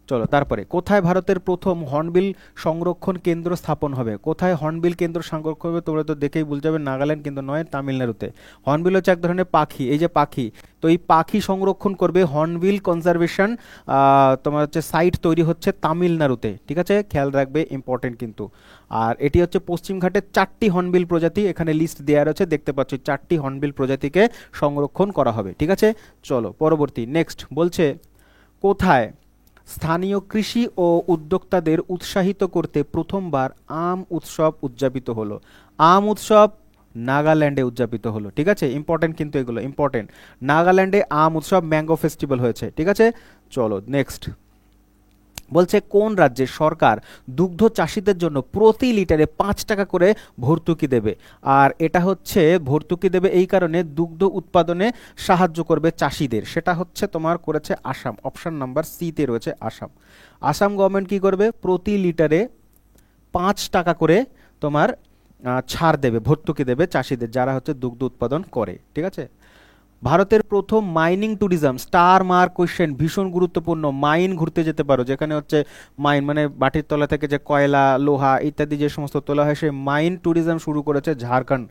চলো তারপরে, কোথায় ভারতের প্রথম হর্নবিল সংরক্ষণ কেন্দ্র স্থাপন হবে? কোথায় হর্নবিল কেন্দ্র সংরক্ষণ হবে? তোমরা তো দেখেই বুঝে যাবে, নাগাল্যান্ড কিন্তু নয়, তামিলনাড়ুতে। হর্নবিল হচ্ছে এক ধরনের পাখি, এই যে পাখি, তো এই পাখি সংরক্ষণ করবে হর্নবিল কনজারভেশন তোমার হচ্ছে সাইট তৈরি হচ্ছে তামিলনাড়ুতে, ঠিক আছে, খেয়াল রাখবে, ইম্পর্টেন্ট কিন্তু। আর এটি হচ্ছে পশ্চিমঘাটের 4টি হর্নবিল প্রজাতি, এখানে লিস্ট দেওয়া রয়েছে, দেখতে পাচ্ছ 4টি হর্নবিল প্রজাতিকে সংরক্ষণ করা হবে, ঠিক আছে। চলো পরবর্তী, নেক্সট বলছে, কোথায় স্থানীয় কৃষি ও উদ্যোক্তাদের উৎসাহিত করতে প্রথমবার আম উৎসব উদযাপিত হলো? আম উৎসব নাগাল্যান্ডে উদযাপিত হলো, ঠিক আছে, ইম্পর্টেন্ট কিন্তু এগুলো ইম্পর্টেন্ট। নাগাল্যান্ডে আম উৎসব, ম্যাঙ্গো ফেস্টিভ্যাল হয়েছে, ঠিক আছে। চলো নেক্সট বলছে, কোন রাজ্যের সরকার দুগ্ধ চাষিদের জন্য প্রতি লিটারে 5 টাকা করে ভর্তুকি দেবে? আর এটা হচ্ছে ভর্তুকি দেবে এই কারণে দুগ্ধ উৎপাদনে সাহায্য করবে চাষিদের, সেটা হচ্ছে তোমার করেছে আসাম, অপশন নাম্বার সিতে রয়েছে আসাম। আসাম গভর্নমেন্ট কি করবে? প্রতি লিটারে 5 টাকা করে তোমার ছাড় দেবে, ভর্তুকি দেবে চাষিদের, যারা হচ্ছে দুগ্ধ উৎপাদন করে, ঠিক আছে। ভারতের প্রথম mining tourism, star mark question, ভীষণ গুরুত্বপূর্ণ। মাইন ঘুরতে যেতে পারো, যেখানে হচ্ছে মাইন মানে মাটির তলা থেকে যে কয়লা, লোহা ইত্যাদি যে সমস্ত তোলা হয়, সেই মাইন ট্যুরিজম শুরু করেছে ঝাড়খণ্ড।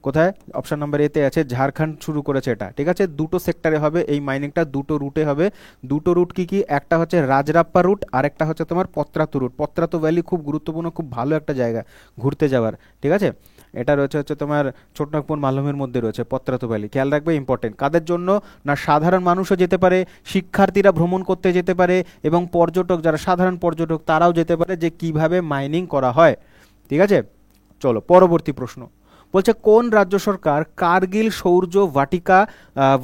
কোথায়? অপশন নাম্বার এতে আছে, ঝাড়খণ্ড শুরু করেছে এটা, ঠিক আছে। 2টো সেক্টরে হবে এই মাইনিংটা, 2টো রুটে হবে। 2টো রুট কি কি? একটা হচ্ছে রাজরাপ্পা রুট, আর একটা হচ্ছে তোমার পত্রাতু রুট। পত্রাতু ভ্যালি খুব গুরুত্বপূর্ণ, খুব ভালো একটা জায়গা ঘুরতে যাওয়ার, ঠিক আছে। এটা রয়েছে হচ্ছে তোমার ছোটনাগপুর মালভূমির মধ্যে রয়েছে পত্রাতু ভ্যালি। খেয়াল রাখবে, ইম্পর্টেন্ট। কাদের জন্য? না সাধারণ মানুষও যেতে পারে, শিক্ষার্থীরা ভ্রমণ করতে যেতে পারে, এবং পর্যটক যারা সাধারণ পর্যটক তারাও যেতে পারে, যে কিভাবে মাইনিং করা হয়। ঠিক আছে, চলো পরবর্তী প্রশ্ন। বলছে কোন রাজ্য সরকার কার্গিল শৌর্য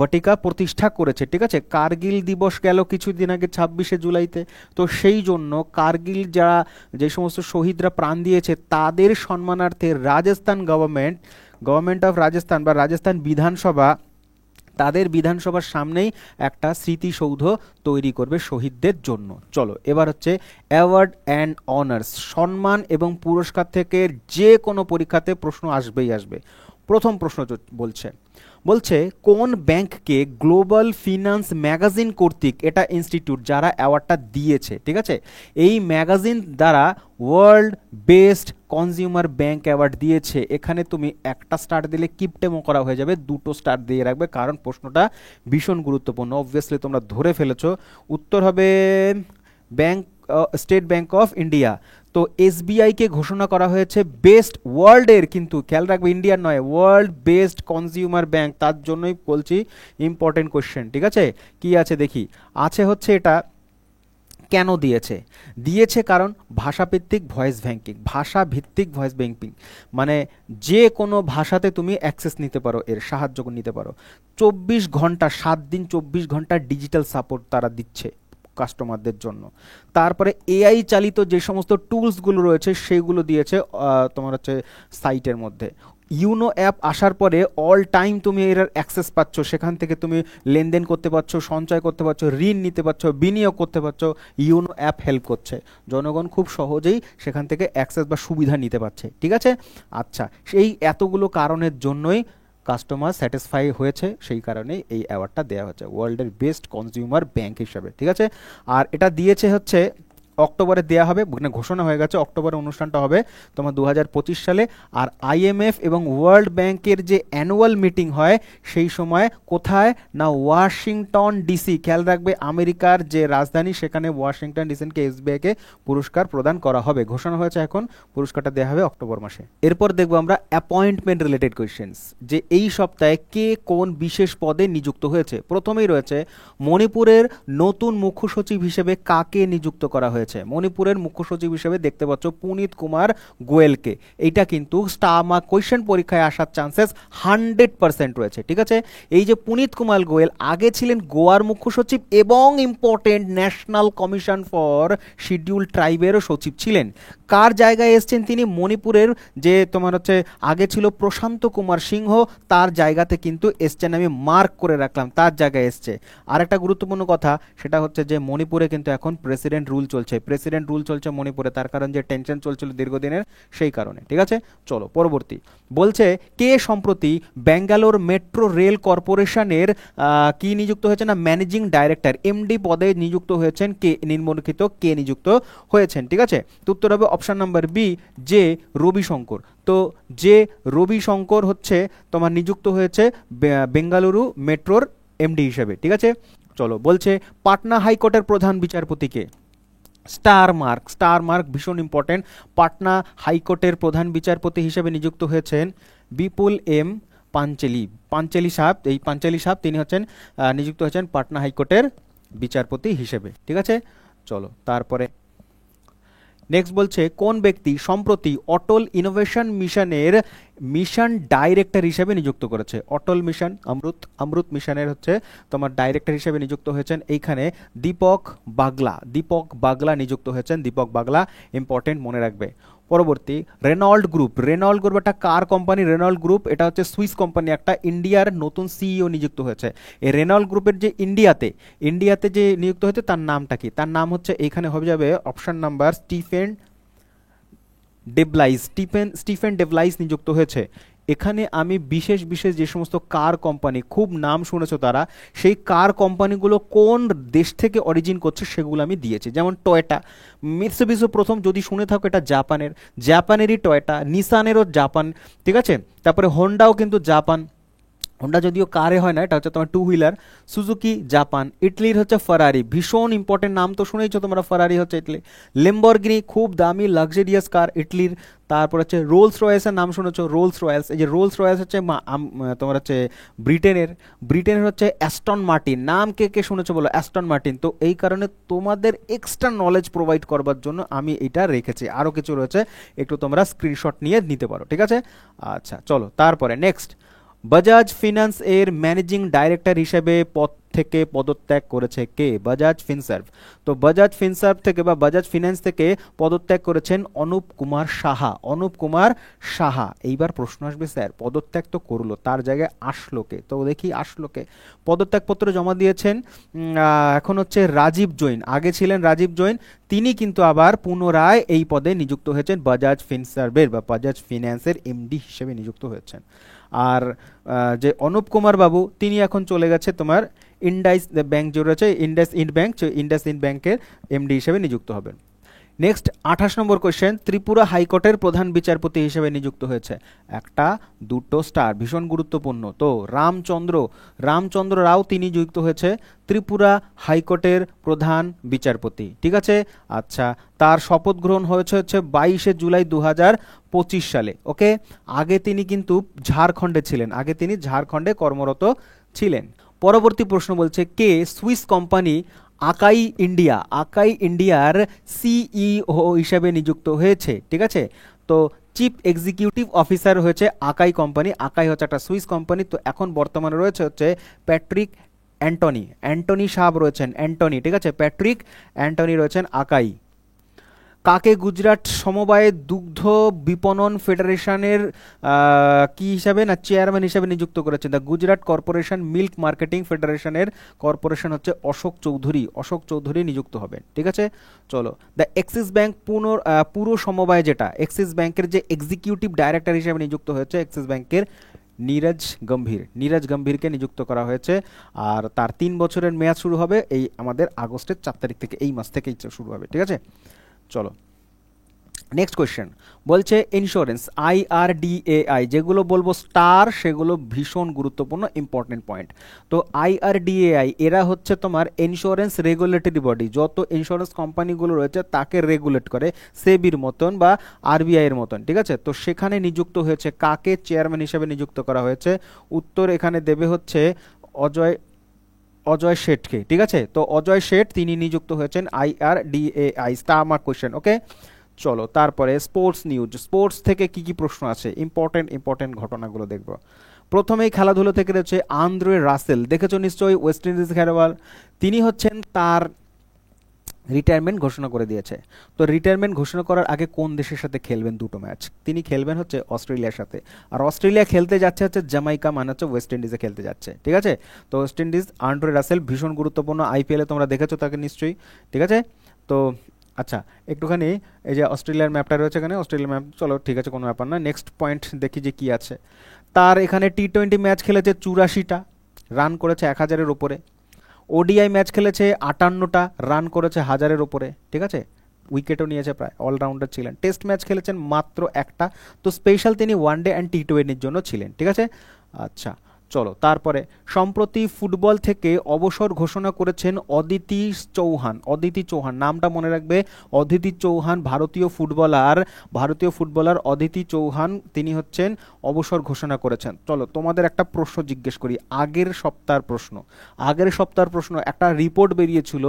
বাটিকা প্রতিষ্ঠা করেছে? ঠিক আছে, কার্গিল দিবস গেল কিছুদিন আগে 26শে জুলাইতে। তো সেই জন্য কার্গিল যারা, যে সমস্ত শহীদরা প্রাণ দিয়েছে তাদের সম্মানার্থে রাজস্থান গভর্নমেন্ট অফ রাজস্থান বা রাজস্থান বিধানসভা তাদের বিধানসভার সামনেই একটা স্মৃতিসৌধ তৈরি করবে শহীদদের জন্য। চলো এবার হচ্ছে অ্যাওয়ার্ড অ্যান্ড অনার্স, সম্মান এবং পুরস্কার থেকে যে কোনো পরীক্ষাতে প্রশ্ন আসবেই আসবে। প্রথম প্রশ্ন বলছে কোন ব্যাংককে গ্লোবাল ফিনান্স ম্যাগাজিন কর্তৃক, এটা ইনস্টিটিউট যারা অ্যাওয়ার্ডটা দিয়েছে, ঠিক আছে, এই ম্যাগাজিন দ্বারা world best consumer bank award দিয়েছে। এখানে তুমি একটা স্টার দিলে কিপটেমো করা হয়ে যাবে, দুটো স্টার দিয়ে রাখবে, কারণ প্রশ্নটা ভীষণ গুরুত্বপূর্ণ। অবভিয়াসলি তোমরা ধরে ফেলেছো, উত্তর হবে স্টেট ব্যাংক অফ ইন্ডিয়া। তো এসবিআই কে ঘোষণা করা হয়েছে বেস্ট ওয়ার্ল্ডের, কিন্তু খেয়াল রাখবে ইন্ডিয়ার নয়, ওয়ার্ল্ড বেস্ট কনজিউমার ব্যাংক। তার জন্যই বলছি ইম্পর্টেন্ট কোশ্চেন। ঠিক আছে, কি আছে দেখি। আছে হচ্ছে এটা কেন দিয়েছে কারণ ভাষাভিত্তিক ভয়েস ব্যাংকিং, মানে যে কোনো ভাষাতে তুমি অ্যাক্সেস নিতে পারো, এর সাহায্য নিতে পারো। 24 ঘন্টা 7 দিন 24 ঘন্টা ডিজিটাল সাপোর্ট তারা দিচ্ছে কাস্টমারদের জন্য। তারপরে এআই চালিত যে সমস্ত টুলসগুলো রয়েছে সেগুলো দিয়েছে তোমার হচ্ছে সাইটের মধ্যে। ইউনো অ্যাপ আসার পরে অল টাইম তুমি এর অ্যাক্সেস পাচ্ছ, সেখান থেকে তুমি লেনদেন করতে পারছো, সঞ্চয় করতে পারছো, ঋণ নিতে পারছো, বিনিয়োগ করতে পারছো। ইউনো অ্যাপ হেল্প করছে, জনগণ খুব সহজেই সেখান থেকে অ্যাক্সেস বা সুবিধা নিতে পারছে। ঠিক আছে, আচ্ছা, সেই এতগুলো কারণের জন্যই কাস্টমার স্যাটিসফাই হয়েছে, সেই কারণে এই অ্যাওয়ার্ডটা দেওয়া হচ্ছে ওয়ার্ল্ডের বেস্ট কনজিউমার ব্যাংক হিসাবে। ঠিক আছে, আর এটা দিয়েছে হচ্ছে অক্টোবরে দেওয়া হবে, মানে ঘোষণা হয়ে গেছে, অক্টোবরে অনুষ্ঠানটা হবে তোমার 2025 সালে। আর আইএমএফ এবং ওয়ার্ল্ড ব্যাংকের যে অ্যানুয়াল মিটিং হয় সেই সময় কোথায়? না ওয়াশিংটন ডিসি। খেয়াল রাখবে আমেরিকার যে রাজধানী, সেখানে ওয়াশিংটন ডিসিকে এসবিআইকে পুরস্কার প্রদান করা হবে। ঘোষণা হয়েছে, এখন পুরস্কারটা দেওয়া হবে অক্টোবর মাসে। এরপর দেখবো আমরা অ্যাপয়েন্টমেন্ট রিলেটেড কোয়েশ্চেন্স, যে এই সপ্তাহে কে কোন বিশেষ পদে নিযুক্ত হয়েছে। প্রথমেই রয়েছে মণিপুরের নতুন মুখ্য সচিব হিসেবে কাকে নিযুক্ত করা হয়েছে। মণিপুরের মুখ্য সচিব হিসেবে দেখতে পাচ্ছ পুনিত কুমার গোয়েলকে। এইটা কিন্তু স্টার মার্ক কোয়েশ্চেন পরীক্ষায় আসার চান্সেস 100% রয়েছে। ঠিক আছে, এই যে পুনিত কুমার গোয়েল আগে ছিলেন গোয়ার মুখ্য সচিব এবং important national commission for schedule ট্রাইবেরও সচিব ছিলেন। কার জায়গায় এসছেন তিনি? মণিপুরের যে তোমার হচ্ছে আগে ছিল প্রশান্ত কুমার সিংহ, তার জায়গাতে কিন্তু এসছেন, আমি মার্ক করে রাখলাম, তার জায়গায় এসছে। আর একটা গুরুত্বপূর্ণ কথা, সেটা হচ্ছে যে মণিপুরে কিন্তু এখন প্রেসিডেন্ট রুল চলছে মণিপুরে, তার কারণ যে টেনশন চলছিল দীর্ঘদিনের, সেই কারণে। ঠিক আছে, চলো পরবর্তী। বলছে কে সম্প্রতি ব্যাঙ্গালোর মেট্রো রেল কর্পোরেশনের কি নিযুক্ত হয়েছে? না ম্যানেজিং ডাইরেক্টর এমডি পদে নিযুক্ত হয়েছেন। কে নিম্নলিখিত কে নিযুক্ত হয়েছেন? ঠিক আছে, তো উত্তর হবে অপশন নাম্বার বি, যে রবিশঙ্কর। তো যে রবিশঙ্কর হচ্ছে তোমার নিযুক্ত হয়েছে বেঙ্গালুরু মেট্রোর এমডি হিসেবে। ঠিক আছে, চলো বলছে পাটনা হাইকোর্টের প্রধান বিচারপতিকে। স্টার মার্ক ভীষণ ইম্পর্টেন্ট। পাটনা হাইকোর্টের প্রধান বিচারপতি হিসেবে নিযুক্ত হয়েছেন বিপুল এম পাঞ্চেলি সাহেব। এই পাঞ্চেলি সাহেব তিনি হচ্ছেন নিযুক্ত হয়েছেন পাটনা হাইকোর্টের বিচারপতি হিসেবে। ঠিক আছে, চলো তারপরে নেক্সট বলছে কোন ব্যক্তি সম্প্রতি অটল ইনোভেশন মিশনের মিশন ডাইরেক্টর হিসেবে নিযুক্ত করেছে? অটল মিশন অমৃত মিশনের হচ্ছে তোমার ডাইরেক্টর হিসেবে নিযুক্ত হয়েছেন এইখানে দীপক বাগলা নিযুক্ত হয়েছেন। দীপক বাগলা ইম্পর্টেন্ট, মনে রাখবে। পরবর্তী রেনল্ড গ্রুপ একটা কার কোম্পানি? রেনল্ড গ্রুপ এটা হচ্ছে সুইস কোম্পানি একটা। ইন্ডিয়ার নতুন সিইও নিযুক্ত হয়েছে। এই রেনল্ড গ্রুপের যে ইন্ডিয়াতে যে নিযুক্ত হয়েছে তার নামটা কি? তার নাম হচ্ছে এইখানে হবে যাবে অপশন নাম্বার স্টিফেন ডেভলাইস নিযুক্ত হয়েছে। এখানে আমি বিশেষ যে সমস্ত কার কোম্পানি খুব নাম শুনেছো তারা, সেই কার কোম্পানিগুলো কোন দেশ থেকে অরিজিন করছে সেগুলো আমি দিয়েছি। যেমন টয়োটা, মিৎসুবিশি প্রথম যদি শুনে থাকো এটা জাপানেরই টয়োটা, নিসানেরও জাপান। ঠিক আছে, তারপরে হোন্ডাও কিন্তু জাপান, হোন্ডা যদিও কারে হয় না, এটা হচ্ছে তোমার টু হুইলার। Suzuki Japan. ইটলির হচ্ছে ফারারি, ভীষণ ইম্পর্টেন্ট নাম তো শুনেইছো তোমরা, ফারারি হচ্ছে ইটলি। লেম্বরগিনি খুব দামি লাক্সারিয়াস কার ইটলির। তারপর হচ্ছে রোলস রয়েসের নাম শুনেছো, রোলস রয়েলস, এই যে রোলস রয়েস হচ্ছে তোমার হচ্ছে ব্রিটেনের। ব্রিটেনের হচ্ছে অ্যাস্টন মার্টিন, নাম কে কে শুনেছো বলো, অ্যাস্টন মার্টিন। তো এই কারণে তোমাদের এক্সট্রা নলেজ প্রোভাইড করবার জন্য আমি এটা রেখেছি, আরও কিছু রয়েছে, একটু তোমরা স্ক্রিনশট নিয়ে নিতে পারো, ঠিক আছে। আচ্ছা চলো তারপরে নেক্সট। বাজাজ ফিনান্স এর ম্যানেজিং ডাইরেক্টর হিসেবে পদ থেকে পদত্যাগ করেছে কে? বাজাজ ফিনসার্ভ। তো বাজাজ ফিনসার্ভ থেকে বা বাজাজ ফিনান্স থেকে পদত্যাগ করেছেন অনুপ কুমার সাহা। অনুপ কুমার সাহা। এইবার প্রশ্ন আসবে স্যার পদত্যাগ তো করলো, তার জায়গায় আসলো কে? তো দেখি আসলো কে। পদত্যাগপত্র জমা দিয়েছেন এখন হচ্ছে রাজীব জৈন। আগে ছিলেন রাজীব জৈন, তিনি কিন্তু আবার পুনরায় এই পদে নিযুক্ত হয়েছেন, বাজাজ ফিনসার্ভের বা বাজাজ ফিন্যান্সের এমডি হিসেবে নিযুক্ত হয়েছেন। আর যে অনুপ কুমার বাবু, তিনি এখন চলে গেছে তোমার ইন্ডাইস ব্যাংক, যে রয়েছে ইন্ডাস ইন্ড ব্যাংক, ইন্ডাস ইন্ড ব্যাংকের এমডি হিসেবে নিযুক্ত হবেন। নেক্সট 28 নম্বর কোয়েশ্চেন। ত্রিপুরা হাইকোর্টের প্রধান বিচারপতি হিসেবে নিযুক্ত হয়েছে, একটা দুটো স্টার, ভীষণ গুরুত্বপূর্ণ। তো রামচন্দ্র রাও তিনি নিযুক্ত হয়েছে ত্রিপুরা হাইকোর্টের প্রধান বিচারপতি, ঠিক আছে। আচ্ছা, তার শপথ গ্রহণ হয়েছে হচ্ছে 22 জুলাই 2025 সালে। ওকে, আগে তিনি কিন্তু ঝাড়খণ্ডে ছিলেন, আগে তিনি ঝাড়খণ্ডে কর্মরত ছিলেন। পরবর্তী প্রশ্ন বলছে কে সুইস কোম্পানি আকাই ইন্ডিয়ার সিইও হিসেবে নিযুক্ত হয়েছে, ঠিক আছে। তো চিফ এক্সিকিউটিভ অফিসার হয়েছে আকাই কোম্পানি, আকাই হচ্ছে একটা সুইস কোম্পানি। তো এখন বর্তমানে রয়েছে হচ্ছে প্যাট্রিক অ্যান্টনি সাহেব রয়েছেন, অ্যান্টনি, ঠিক আছে, প্যাট্রিক অ্যান্টনি রয়েছেন আকাই। কাকে গুজরাট সমবায় দুগ্ধ বিপণন ফেডারেশনের কি হিসাবে না চেয়ারম্যান হিসাবে নিযুক্ত করেছেন? The Gujarat corporation milk marketing ফেডারেশনের কর্পোরেশন হচ্ছে অশোক চৌধুরী নিযুক্ত হবেন, ঠিক আছে। চলো, দ্য এক্সিস ব্যাংক পুরো সমবায়, যেটা এক্সিস ব্যাংকের যে এক্সিকিউটিভ ডাইরেক্টর হিসেবে নিযুক্ত হয়েছে এক্সিস ব্যাংকের নীরজ গম্ভীরকে নিযুক্ত করা হয়েছে। আর তার 3 বছরের মেয়াদ শুরু হবে এই আমাদের আগস্টের 4 তারিখ থেকে, এই মাস থেকেই শুরু হবে, ঠিক আছে। চলো নেক্সট কোয়েশ্চেন। বলছে ইন্স্যুরেন্স IRDAI, যেগুলো বলবো স্টার সেগুলো ভীষণ গুরুত্বপূর্ণ ইম্পর্টেন্ট পয়েন্ট। তো IRDAI এরা হচ্ছে তোমার ইন্স্যুরেন্স রেগুলেটরি বডি, যত ইন্স্যুরেন্স কোম্পানিগুলো রয়েছে তাকে রেগুলেট করে, সেবির মতন বা RBI এর মতন, ঠিক আছে। তো সেখানে নিযুক্ত হয়েছে কাকে চেয়ারম্যান হিসেবে নিযুক্ত করা হয়েছে? উত্তর এখানে দেবে হচ্ছে অজয় শেঠকে, ঠিক আছে। তো অজয় শেঠ তিনি নিযুক্ত হয়েছেন IRDAI, স্টার মার্ক কোয়েশ্চেন, ওকে। চলো তারপরে স্পোর্টস নিউজ, স্পোর্টস থেকে কি কি প্রশ্ন আছে, ইম্পর্টেন্ট ঘটনাগুলো দেখবো। প্রথমেই খেলাধুলো থেকে রয়েছে আন্দ্রে রাসেল, দেখেছো নিশ্চয়ই, ওয়েস্ট ইন্ডিজ খেলোয়াড়। তিনি হচ্ছেন তার রিটায়ারমেন্ট ঘোষণা করে দিয়েছে। তো রিটায়ারমেন্ট ঘোষণা করার আগে কোন দেশের সাথে খেলবেন 2টো ম্যাচ? তিনি খেলবেন হচ্ছে অস্ট্রেলিয়ার সাথে। আর অস্ট্রেলিয়া খেলতে যাচ্ছে হচ্ছে জামাইকা, মানে হচ্ছে ওয়েস্ট ইন্ডিজে খেলতে যাচ্ছে, ঠিক আছে। তো ওয়েস্ট ইন্ডিজ, আন্দ্রে রাসেল ভীষণ গুরুত্বপূর্ণ, IPL-এ তোমরা দেখেছো তাকে নিশ্চয়ই, ঠিক আছে। তো আচ্ছা, একটুখানি এই যে অস্ট্রেলিয়ার ম্যাপটা রয়েছে এখানে, অস্ট্রেলিয়ার ম্যাপ, চলো ঠিক আছে, কোনো ব্যাপার না। নেক্সট পয়েন্ট দেখি যে কি আছে। তার এখানে T20 ম্যাচ খেলেছে 84টা, রান করেছে 1000-এর ওপরে। ODI ম্যাচ খেলেছে 58টা, রান করেছে 1000-এর ওপরে, ঠিক আছে। উইকেটও নিয়েছে, প্রায় অলরাউন্ডার ছিলেন। টেস্ট ম্যাচ খেলেছেন মাত্র একটা, তো স্পেশাল তিনি ওয়ানডে অ্যান্ড T20-র জন্য ছিলেন, ঠিক আছে। আচ্ছা চলো তারপরে, সম্প্রতি ফুটবল থেকে অবসর ঘোষণা করেছেন অদিতি চৌহান, নামটা মনে রাখবে, অদিতি চৌহান, ভারতীয় ফুটবলার অদিতি চৌহান, তিনি হচ্ছেন অবসর ঘোষণা করেছেন। চলো তোমাদের একটা প্রশ্ন জিজ্ঞেস করি, আগের সপ্তাহের প্রশ্ন, একটা রিপোর্ট বেরিয়েছিল,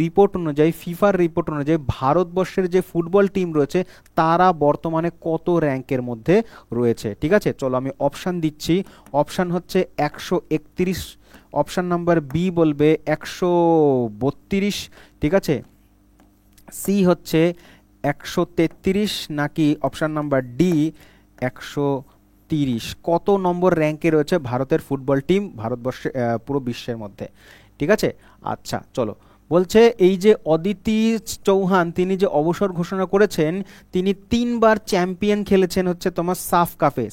রিপোর্ট অনুযায়ী, ফিফার রিপোর্ট অনুযায়ী ভারতবর্ষের যে ফুটবল টিম রয়েছে তারা বর্তমানে কত র্যাঙ্কের মধ্যে রয়েছে, ঠিক আছে। চলো আমি অপশান দিচ্ছি, অপশান হচ্ছে 131, অপশান নাম্বার বি বলবে 132, ঠিক আছে। সি হচ্ছে 133, নাকি অপশান নাম্বার ডি 130। কত নম্বর র্যাঙ্কে রয়েছে ভারতের ফুটবল টিম ভারতবর্ষে পুরো বিশ্বের মধ্যে, ঠিক আছে। আচ্ছা চলো, বলছে এই যে অদিতি চৌহান তিনি যে অবসর ঘোষণা করেছেন, তিনি 3বার চ্যাম্পিয়ন খেলেছেন হচ্ছে তোমার সাফ কাপে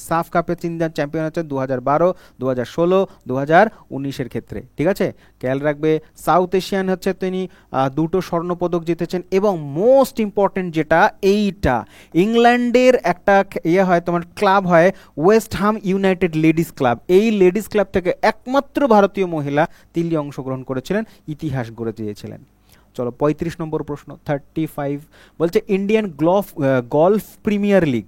3বার চ্যাম্পিয়ন হচ্ছে 2012, 2016, 2019-এর ক্ষেত্রে। ঠিক আছে, খেয়াল রাখবে। সাউথ এশিয়ান হচ্ছে তিনি 2টো স্বর্ণপদক জিতেছেন, এবং মোস্ট ইম্পর্টেন্ট যেটা, এইটা ইংল্যান্ডের একটা হয় তোমার ক্লাব হয় ওয়েস্ট হাম ইউনাইটেড লেডিস ক্লাব। এই লেডিস ক্লাব থেকে একমাত্র ভারতীয় মহিলা তিনি অংশগ্রহণ করেছিলেন, ইতিহাস গড়ে দিয়েছিলেন। চলো 35 নম্বর প্রশ্ন, 35 বলছে ইন্ডিয়ান গলফ প্রিমিয়ার লিগ,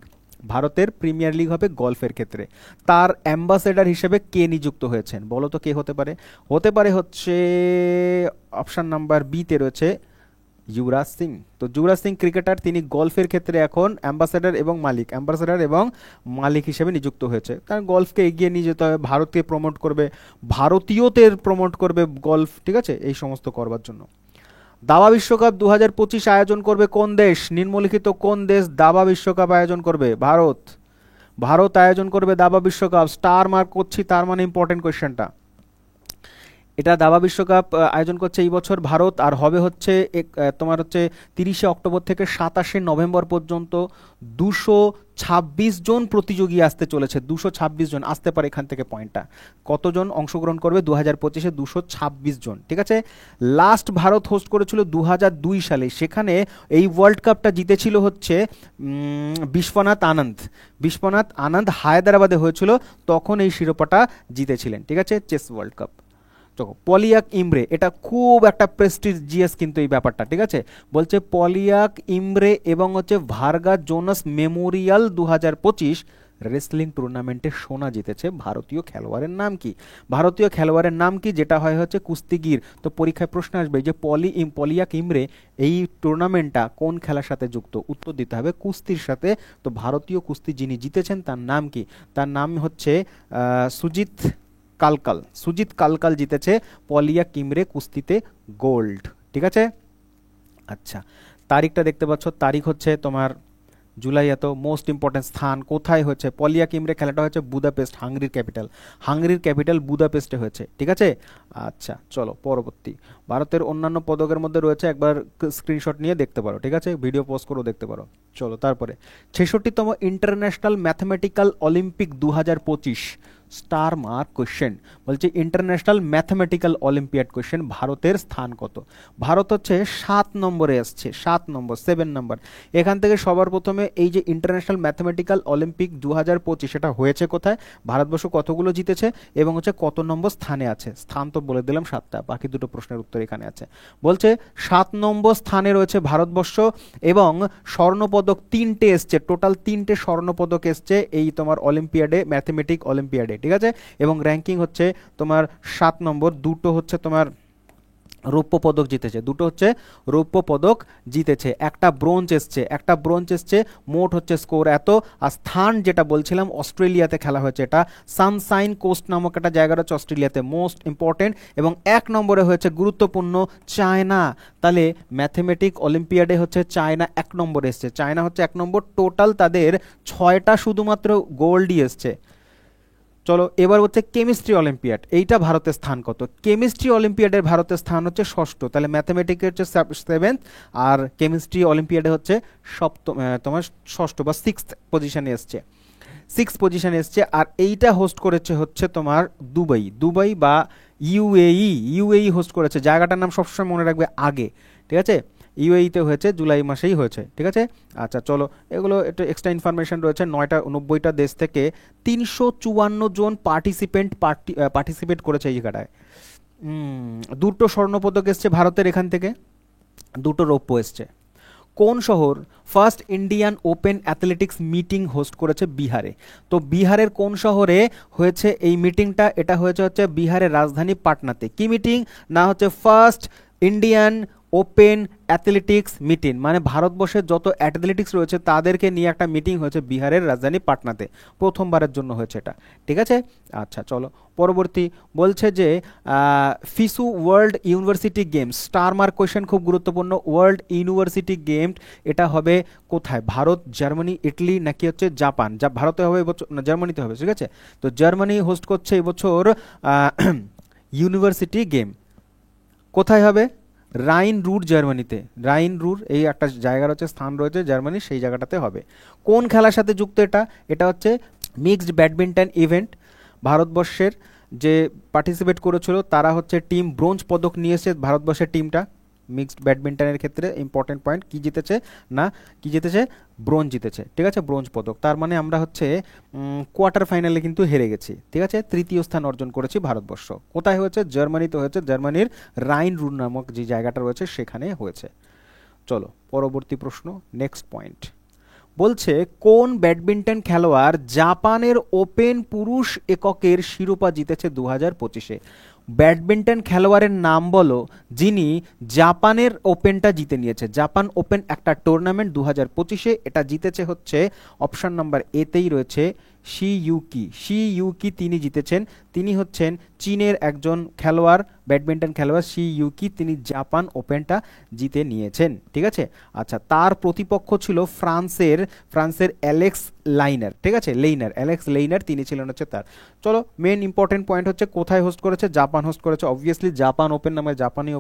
ভারতের প্রিমিয়ার লিগ হবে গলফের ক্ষেত্রে, তার অ্যাম্বাসেডর হিসেবে কে নিযুক্ত হয়েছেন? বলো তো কে হতে পারে? হতে পারে হচ্ছে অপশন নাম্বার বিতে রয়েছে যুবরাজ সিং। তো যুবরাজ সিং ক্রিকেটার, তিনি গলফের ক্ষেত্রে এখন অ্যাম্বাসেডর এবং মালিক হিসেবে নিযুক্ত হয়েছে। কারণ গলফকে এগিয়ে নিয়ে যেতে হবে, ভারতকে প্রমোট করবে, ভারতীয়দের প্রমোট করবে গলফ। ঠিক আছে, এই সমস্ত করবার জন্য। দাবা বিশ্বকাপ 2025 আয়োজন করবে কোন দেশ? নিম্নলিখিত কোন দেশ দাবা বিশ্বকাপ আয়োজন করবে? ভারত আয়োজন করবে দাবা বিশ্বকাপ। স্টার মার্ক করছি, তার মানে ইম্পর্টেন্ট কোয়েশ্চেনটা। এটা দাবা বিশ্বকাপ আয়োজন করছে এই বছর ভারত, আর হবে হচ্ছে তোমার হচ্ছে 30শে অক্টোবর থেকে 27শে নভেম্বর পর্যন্ত। 226 জন প্রতিযোগী আসতে চলেছে, 226 জন আসতে পারে। এখান থেকে পয়েন্টটা, কতজন অংশগ্রহণ করবে 2025-এ? 226 জন। ঠিক আছে, লাস্ট ভারত হোস্ট করেছিল 2002 সালে, সেখানে এই ওয়ার্ল্ড কাপটা জিতেছিল হচ্ছে বিশ্বনাথ আনন্দ হায়দ্রাবাদে হয়েছিল, তখন এই শিরোপাটা জিতেছিলেন। ঠিক আছে, চেস ওয়ার্ল্ড কাপ। পলিয়াক ইমরে, এটা খুব একটা প্রেস্টিজিয়াস কিন্তু এই ব্যাপারটা। ঠিক আছে, বলছে পলিয়াক ইমরে এবং হচ্ছে ভার্গা জোনাস মেমোরিয়াল 2025 রেসলিং টুর্নামেন্টে সোনা জিতেছে। ভারতীয় খেলোয়াড়ের নাম কি? যেটা হয় হচ্ছে কুস্তিগির। তো পরীক্ষায় প্রশ্ন আসবে যে পলিয়াক ইমরে এই টুর্নামেন্টটা কোন খেলার সাথে যুক্ত? উত্তর দিতে হবে কুস্তির সাথে। তো ভারতীয় কুস্তি যিনি জিতেছেন তার নাম কি? তার নাম হচ্ছে সুজিত কালকাল জিতেছে পলিয়া কিমরে কুস্তিতে গোল্ড। ঠিক আছে, আচ্ছা তারিখটা দেখতে পাচ্ছ, তারিখ হচ্ছে তোমার জুলাই। এত মোস্ট ইম্পর্টেন্ট স্থান কোথায় হচ্ছে? পলিয়া কিমরে খেলাটা হচ্ছে বুদাপেস্ট, হাঙ্গেরির ক্যাপিটাল বুদাপেস্টে হয়েছে। ঠিক আছে, আচ্ছা চলো পরবর্তী। ভারতের অন্যান্য পদকের মধ্যে রয়েছে, একবার স্ক্রিনশট নিয়ে দেখতে পারো। ঠিক আছে, ভিডিও পজ করেও দেখতে পারো। চলো তারপরে 66তম international mathematical olympic 2025 star mark question. বলছে ইন্টারন্যাশনাল ম্যাথমেটিক্যাল অলিম্পিয়াড কোশ্চেন, ভারতের স্থান কত? ভারত হচ্ছে 7 নম্বরে আসছে, 7 নম্বর। এখান থেকে সবার প্রথমে এই যে ইন্টারন্যাশনাল ম্যাথমেটিক্যাল অলিম্পিক 2025 এটা হয়েছে কোথায়, ভারতবর্ষ কতগুলো জিতেছে এবং হচ্ছে কত নম্বর স্থানে আছে। স্থান তো বলে দিলাম 7টা, বাকি দুটো প্রশ্নের উত্তর এখানে আছে। বলছে 7 নম্বর স্থানে রয়েছে ভারতবর্ষ, এবং স্বর্ণপদক 3টে এসছে, টোটাল 3টে স্বর্ণপদক এসছে এই তোমার অলিম্পিয়াডে, ম্যাথমেটিক অলিম্পিয়াডে। ঠিক আছে, এবং র্যাঙ্কিং হচ্ছে তোমার 7 নম্বর। দুটো হচ্ছে তোমার রৌপ্য পদক জিতেছে, একটা ব্রোঞ্জ এসছে, মোট হচ্ছে স্কোর এত। আর স্থান যেটা বলছিলাম অস্ট্রেলিয়াতে খেলা হয়েছে, এটা সানসাইন কোস্ট নামক একটা জায়গা হচ্ছে অস্ট্রেলিয়াতে, মোস্ট ইম্পর্টেন্ট। এবং 1 নম্বরে হয়েছে গুরুত্বপূর্ণ চায়না। তাহলে ম্যাথমেটিক অলিম্পিয়াডে হচ্ছে চায়না 1 নম্বরে এসছে, চায়না হচ্ছে 1 নম্বর। টোটাল তাদের 6টা শুধুমাত্র গোল্ডই এসছে। চলো এবার হচ্ছে কেমিস্ট্রি অলিম্পিয়াড, এইটা ভারতের স্থান কত? কেমিস্ট্রি অলিম্পিয়াডের ভারতের স্থান হচ্ছে 6ষ্ঠ, তাহলে ম্যাথমেটিক্সের হচ্ছে 7th, আর কেমিস্ট্রি অলিম্পিয়াডে হচ্ছে তোমার 6ষ্ঠ বা 6th পজিশনে এসছে। আর এইটা হোস্ট করেছে হচ্ছে তোমার দুবাই বা ইউএই হোস্ট করেছে। জায়গাটার নাম সবসময় মনে রাখবে আগে। ঠিক আছে, ইউএইতে হয়েছে, জুলাই মাসেই হয়েছে। ঠিক আছে, আচ্ছা চলো এগুলো একটু এক্সট্রা ইনফরমেশন রয়েছে। 90টা দেশ থেকে 354 জন পার্টিসিপেট করেছে এই জায়গাটায়। 2টো স্বর্ণপদক এসছে ভারতের এখান থেকে, 2টো রৌপ্য এসছে। কোন শহর first Indian open athletics meeting host করেছে? বিহারে। তো বিহারের কোন শহরে হয়েছে এই মিটিংটা? এটা হচ্ছে বিহারের রাজধানী পাটনাতে। কি মিটিং না, হচ্ছে first Indian open athletics meeting, মানে ভারতবর্ষের যত অ্যাথলেটিক্স রয়েছে তাদেরকে নিয়ে একটা মিটিং হয়েছে বিহারের রাজধানী পাটনাতে, প্রথমবারের জন্য হয়েছে এটা। ঠিক আছে, আচ্ছা চলো পরবর্তী। বলছে যে FISU world university games, star mark question, খুব গুরুত্বপূর্ণ। ওয়ার্ল্ড ইউনিভার্সিটি গেমস এটা হবে কোথায়? ভারত, জার্মানি, ইটালি নাকি হচ্ছে জাপান? ভারতে হবে এবছর, না জার্মানিতে হবে। ঠিক আছে, তো জার্মানি হোস্ট করছে এবছর ইউনিভার্সিটি গেম। কোথায় হবে? রাইন রুর জার্মানিতে, রাইন রুর এই একটা জায়গা রয়েছে, স্থান রয়েছে জার্মানি, সেই জায়গাটাতে হবে। কোন খেলার সাথে যুক্ত এটা? এটা হচ্ছে মিক্সড ব্যাডমিন্টন ইভেন্ট। ভারতবর্ষের যে পার্টিসিপেট করেছিল তারা হচ্ছে টিম ব্রোঞ্জ পদক নিয়েছে, ভারতবর্ষের টিমটা মিক্সড ব্যাডমিন্টনের ক্ষেত্রে। ইম্পর্টেন্ট পয়েন্ট, কি জিতেছে না, কি জিতেছে, ব্রোঞ্জ জিতেছে, ঠিক আছে, ব্রোঞ্জ পদক। তার মানে আমরা হচ্ছে কোয়ার্টার ফাইনালে কিন্তু হেরে গেছি, ঠিক আছে। তৃতীয় স্থান অর্জন করেছি ভারতবর্ষ। কোথায় হয়েছে? জার্মানিতে হয়েছে, জার্মানির রাইন রুর নামক যে জায়গাটা রয়েছে সেখানে হয়েছে। চলো পরবর্তী প্রশ্ন, নেক্সট পয়েন্ট। বলছে কোন ব্যাডমিন্টন খেলোয়াড় জাপানের ওপেন পুরুষ এককের শিরোপা জিতেছে 2025-এ? ব্যাডমিন্টন খেলোয়াড়ের নাম বলো যিনি জাপানের ওপেনটা জিতে নিয়েছে। জাপান ওপেন একটা টুর্নামেন্ট 2025-এ, এটা জিতেছে হচ্ছে অপশন নাম্বার এতেই রয়েছে শি ইউকি। শি ইউকি তিনি জিতেছেন। তিনি হচ্ছেন চীনের একজন খেলোয়াড়, ব্যাডমিন্টন খেলোয়াড় শি ইউকি, তিনি জাপান ওপেনটা জিতে নিয়েছেন, ঠিক আছে। আচ্ছা, তার প্রতিপক্ষ ছিল ফ্রান্সের অ্যালেক্স লাইনার, ঠিক আছে, অ্যালেক্স লেইনার তিনি ছিলেন হচ্ছে তার। চলো মেন ইম্পর্টেন্ট পয়েন্ট হচ্ছে কোথায় হোস্ট করেছে? জাপান হোস্ট করেছে, অবভিয়াসলি জাপান ওপেন নামে জাপানই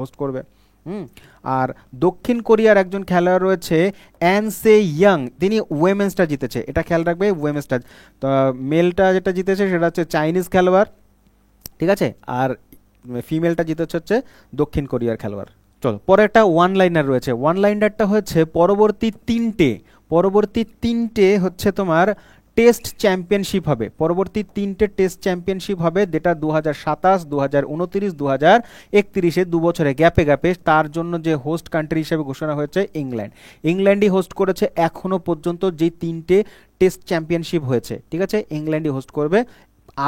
হোস্ট করবে। আর দক্ষিণ কোরিয়ার একজন খেলোয়াড় রয়েছে অ্যান সে ইয়াং, তিনি ওয়েমেন্সটা জিতেছে, এটা খেয়াল রাখবে, ওয়েমেন্সটা। তো মেলটা যেটা জিতেছে সেটা হচ্ছে চাইনিজ খেলোয়াড়, ঠিক আছে, আর ফিমেলটা জিতেছে হচ্ছে দক্ষিণ কোরিয়ার খেলোয়াড়। চলো পরে একটা ওয়ান লাইনার রয়েছে, ওয়ান লাইনারটা হচ্ছে পরবর্তী তিনটে হচ্ছে তোমার টেস্ট চ্যাম্পিয়নশিপ হবে, পরবর্তী তিনটে টেস্ট চ্যাম্পিয়নশিপ হবে, যেটা 2027, 2029, 2031-এ 2 বছরে গ্যাপে। তার জন্য যে হোস্ট কান্ট্রি হিসেবে ঘোষণা হয়েছে ইংল্যান্ডই হোস্ট করেছে এখনো পর্যন্ত যে তিনটে টেস্ট চ্যাম্পিয়নশিপ হয়েছে, ঠিক আছে, ইংল্যান্ডই হোস্ট করবে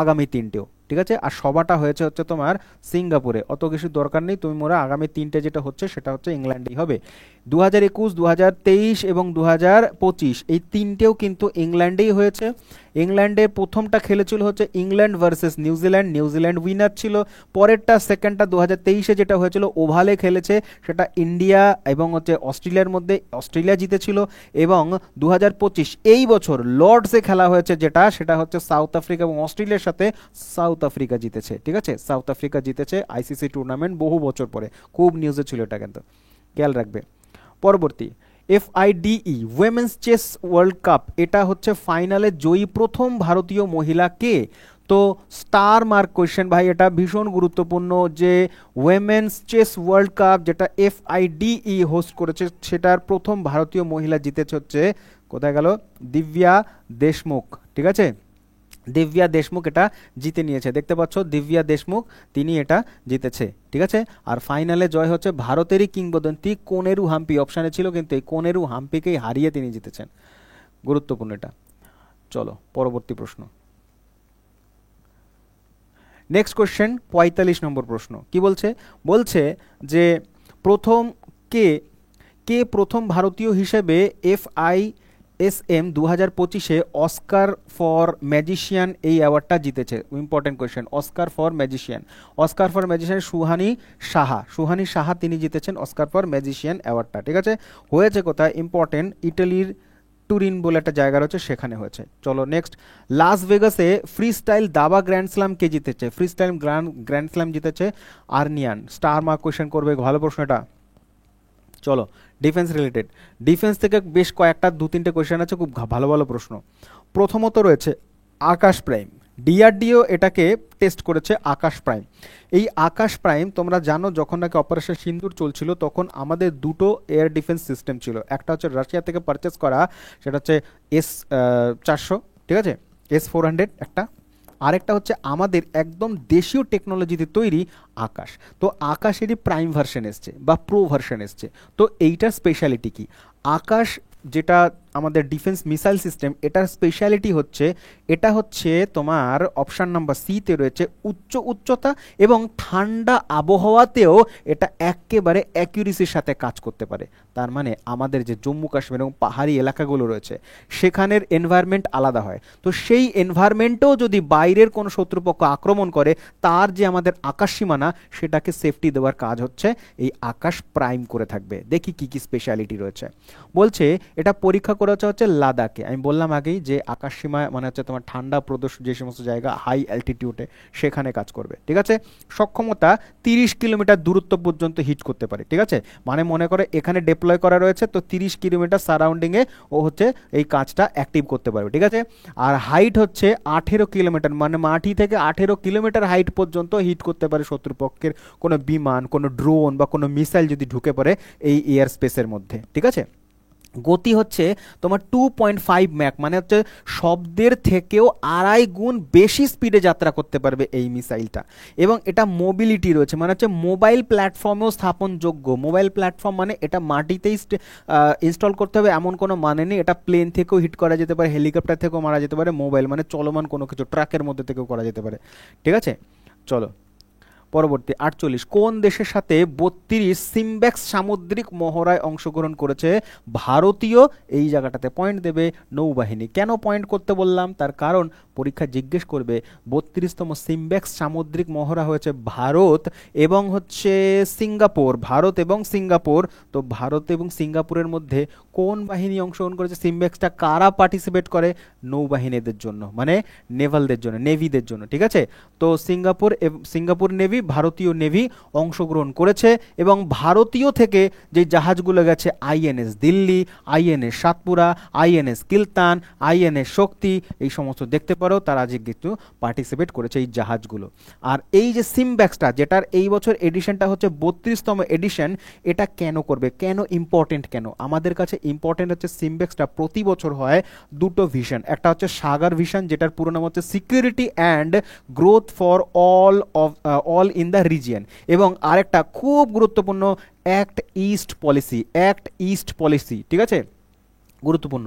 আগামী তিনটেও, ঠিক আছে। আর সবাটা হয়েছে হচ্ছে তোমার সিঙ্গাপুরে, অত কিছু দরকার নেই, তুমি মোরা আগামী তিনটে যেটা হচ্ছে সেটা হচ্ছে ইংল্যান্ডই হবে। 2021, 2023 এবং 2025 এই তিনটেও কিন্তু ইংল্যান্ডেই হয়েছে। ইংল্যান্ডে প্রথমটা খেলেছিল হচ্ছে ইংল্যান্ড ভার্সেস নিউজিল্যান্ড উইনার ছিল। পরেরটা সেকেন্ডটা 2023-এ যেটা হয়েছিল ওভালে খেলেছে, সেটা ইন্ডিয়া এবং হচ্ছে অস্ট্রেলিয়ার মধ্যে, অস্ট্রেলিয়া জিতেছিল। এবং 2025 এই বছর লর্ডসে খেলা হয়েছে যেটা, সেটা হচ্ছে সাউথ আফ্রিকা এবং অস্ট্রেলিয়ার সাথে, সাউথ আফ্রিকা জিতেছে, ঠিক আছে, সাউথ আফ্রিকা জিতেছে আইসিসি টুর্নামেন্ট বহু বছর পরে, খুব নিউজে ছিল এটা, কিন্তু খেয়াল রাখবে। পরবর্তী FIDE women's chess world cup, এটা হচ্ছে ফাইনালে জয়ী প্রথম ভারতীয় মহিলা কে? তো স্টার মার্ক কোয়েশ্চেন ভাই, এটা ভীষণ গুরুত্বপূর্ণ যে উইমেন্স চেস ওয়ার্ল্ড কাপ যেটা FIDE হোস্ট করেছে, সেটার প্রথম ভারতীয় মহিলা জিতেছে হচ্ছে, কোথায় গেল, দিব্যা দেশমুখ, ঠিক আছে, দিব্যা দেশমুখ এটা জিতে নিয়েছে, দেখতে পাচ্ছ দিব্যা দেশমুখ তিনি এটা জিতেছে, ঠিক আছে। আর ফাইনালে জয় হচ্ছে ভারতেরই কিংবদন্তি কোনেরু হাম্পি, অপশানে ছিল কিন্তু এই কোনেরু হাম্পিকেই হারিয়ে তিনি জিতেছেন, গুরুত্বপূর্ণ এটা। চলো পরবর্তী প্রশ্ন, নেক্সট কোশ্চেন, 45 নম্বর প্রশ্ন। কি বলছে যে প্রথম কে কে প্রথম ভারতীয় হিসেবে FISM 2025-এ অস্কার ফর ম্যাজিশিয়ান এই অ্যাওয়ার্ডটা জিতেছে? Important question, Oscar for magician Suhani Saha তিনি জিতেছেন অস্কার ফর ম্যাজিশিয়ান অ্যাওয়ার্ডটা, ঠিক আছে। হয়েছে কোথায়? ইম্পর্টেন্ট, ইটালির টুরিন বলে একটা জায়গা রয়েছে সেখানে হয়েছে। চলো নেক্সট, লাস ভেগাসে ফ্রি স্টাইল দাবা গ্র্যান্ড স্ল্যাম কে জিতেছে? ফ্রি স্টাইল গ্র্যান্ড স্ল্যাম জিতেছে আর্নিয়ান। স্টার মার্ক কোয়েশ্চেন করবে, ভালো প্রশ্ন এটা। চলো ডিফেন্স রিলেটেড, ডিফেন্স থেকে বেশ কয়েকটা 2-3টে কোয়েশ্চেন আছে, খুব ভালো ভালো প্রশ্ন। প্রথমত রয়েছে আকাশ প্রাইম, DRDO এটাকে টেস্ট করেছে আকাশ প্রাইম। এই আকাশ প্রাইম তোমরা জানো যখন নাকি অপারেশন সিন্দুর চলছিল তখন আমাদের দুটো এয়ার ডিফেন্স সিস্টেম ছিল, একটা হচ্ছে রাশিয়া থেকে পারচেস করা, সেটা হচ্ছে S-400, ঠিক আছে, S-400 একটা, আরেকটা হচ্ছে আমাদের একদম দেশীয় টেকনোলজিতে তৈরি আকাশ। তো আকাশেরই প্রাইম ভার্সন এসছে বা প্রো ভার্সন এসছে। তো এইটার স্পেশালিটি কি? আকাশ যেটা আমাদের ডিফেন্স মিসাইল সিস্টেম, এটার স্পেশালিটি হচ্ছে এটা হচ্ছে তোমার অপশান নাম্বার সিতে রয়েছে উচ্চতা এবং ঠান্ডা আবহাওয়াতেও এটা একেবারে অ্যাকিউরেসির সাথে কাজ করতে পারে। তার মানে আমাদের যে জম্মু কাশ্মীর এবং পাহাড়ি এলাকাগুলো রয়েছে সেখানের এনভায়রনমেন্ট আলাদা হয়। তো সেই এনভায়রনমেন্টেও যদি বাইরের কোনো শত্রুপক্ষ আক্রমণ করে, তার যে আমাদের আকাশ সীমানা সেটাকে সেফটি দেওয়ার কাজ হচ্ছে এই আকাশ প্রাইম করে থাকবে। দেখি কি কি স্পেশালিটি রয়েছে। বলছে এটা পরীক্ষা করা হচ্ছে লাদাখে। আমি বললাম আগেই যে আকাশ সীমা মানে হচ্ছে তোমার ঠান্ডা প্রদেশ যে সমস্ত জায়গা হাই অ্যালটিটিউডে সেখানে কাজ করবে, ঠিক আছে। সক্ষমতা 30 কিলোমিটার দূরত্ব পর্যন্ত হিট করতে পারে, ঠিক আছে। মানে মনে করে এখানে ডিপ্লয় করা রয়েছে, তো 30 কিলোমিটার সারাউন্ডিংয়ে ও হচ্ছে এই কাজটা অ্যাক্টিভ করতে পারবে, ঠিক আছে। আর হাইট হচ্ছে 18 কিলোমিটার, মানে মাটি থেকে 18 কিলোমিটার হাইট পর্যন্ত হিট করতে পারে শত্রুপক্ষের কোনো বিমান, কোনো ড্রোন বা কোনো মিসাইল যদি ঢুকে পড়ে এই এয়ার স্পেসের মধ্যে, ঠিক আছে। গতি হচ্ছে তোমার 2.5 ম্যাক, মানে হচ্ছে শব্দের থেকেও 2.5 গুণ বেশি স্পিডে যাত্রা করতে পারবে এই মিসাইলটা। এবং এটা মোবিলিটি রয়েছে, মানে হচ্ছে মোবাইল প্ল্যাটফর্মেও স্থাপনযোগ্য। মোবাইল প্ল্যাটফর্ম মানে এটা মাটিতেই ইনস্টল করতে হবে এমন কোনো মানে নেই, এটা প্লেন থেকেও হিট করা যেতে পারে, হেলিকপ্টার থেকেও মারা যেতে পারে, মোবাইল মানে চলমান কোনো কিছু ট্রাকের মধ্যে থেকেও করা যেতে পারে, ঠিক আছে। চলো পরবর্তী 48, কোন দেশের সাথে 32 সিমব্যাক্স সামুদ্রিক মহড়ায় অংশগ্রহণ করেছে ভারতীয়, এই জায়গাটাতে পয়েন্ট দেবে নৌবাহিনী। কেন পয়েন্ট করতে বললাম, তার কারণ পরীক্ষা জিজ্ঞেস করবে 32তম সিমব্যাক্স সামুদ্রিক মহড়া হয়েছে ভারত এবং হচ্ছে সিঙ্গাপুর, ভারত এবং সিঙ্গাপুর। তো ভারত এবং সিঙ্গাপুরের মধ্যে কোন বাহিনী অংশগ্রহণ করেছে, সিমব্যাক্সটা কারা পার্টিসিপেট করে, নৌবাহিনীদের জন্য, মানে নেভালদের জন্য, নেভিদের জন্য, ঠিক আছে। তো সিঙ্গাপুর নেভি, ভারতীয় নেভি অংশগ্রহণ করেছে এবং ভারতীয় থেকে যে জাহাজগুলো গেছে INS Delhi, INS Satpura, INS Kiltan, INS Shakti, এই সমস্ত দেখতে পারো তারা যে কিন্তু পার্টিসিপেট করেছে এই জাহাজগুলো। আর এই যে সিমব্যাক্সটা, যেটার এই বছর এডিশনটা হচ্ছে 32তম এডিশন, এটা কেন করবে, কেন ইম্পর্টেন্ট, কেন আমাদের কাছে ইম্পর্টেন্ট হচ্ছে সিমব্যাক্সটা প্রতি বছর হয় দুটো ভিশন, একটা হচ্ছে সাগর ভিশন যেটার পুরো নাম হচ্ছে security and growth for all in the region, এবং আরেকটা খুব গুরুত্বপূর্ণ অ্যাক্ট ইস্ট পলিসি, ঠিক আছে, গুরুত্বপূর্ণ।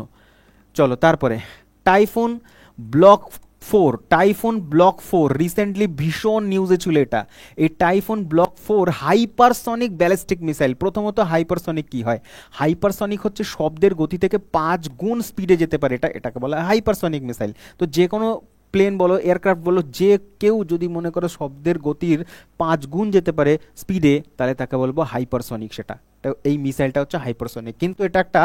চলো তারপরে টাইফুন ব্লক 4 রিসেন্টলি ভীষণ নিউজে ছিল এটা। এই typhoon block 4 hypersonic ballistic missile. প্রথমত হাইপারসনিক কি হয়, হাইপারসনিক হচ্ছে শব্দের গতি থেকে 5 গুণ স্পিডে যেতে পারে, এটাকে বলা হয় হাইপারসনিক মিসাইল। তো যে কোনো প্লেন বলো, এয়ারক্রাফট বলো, যে কেউ যদি মনে করো শব্দের গতির 5 গুণ যেতে পারে স্পিডে, তাহলে তাকে বলবো হাইপারসনিক। সেটা এই মিসাইলটা হচ্ছে হাইপারসনিক, কিন্তু এটা একটা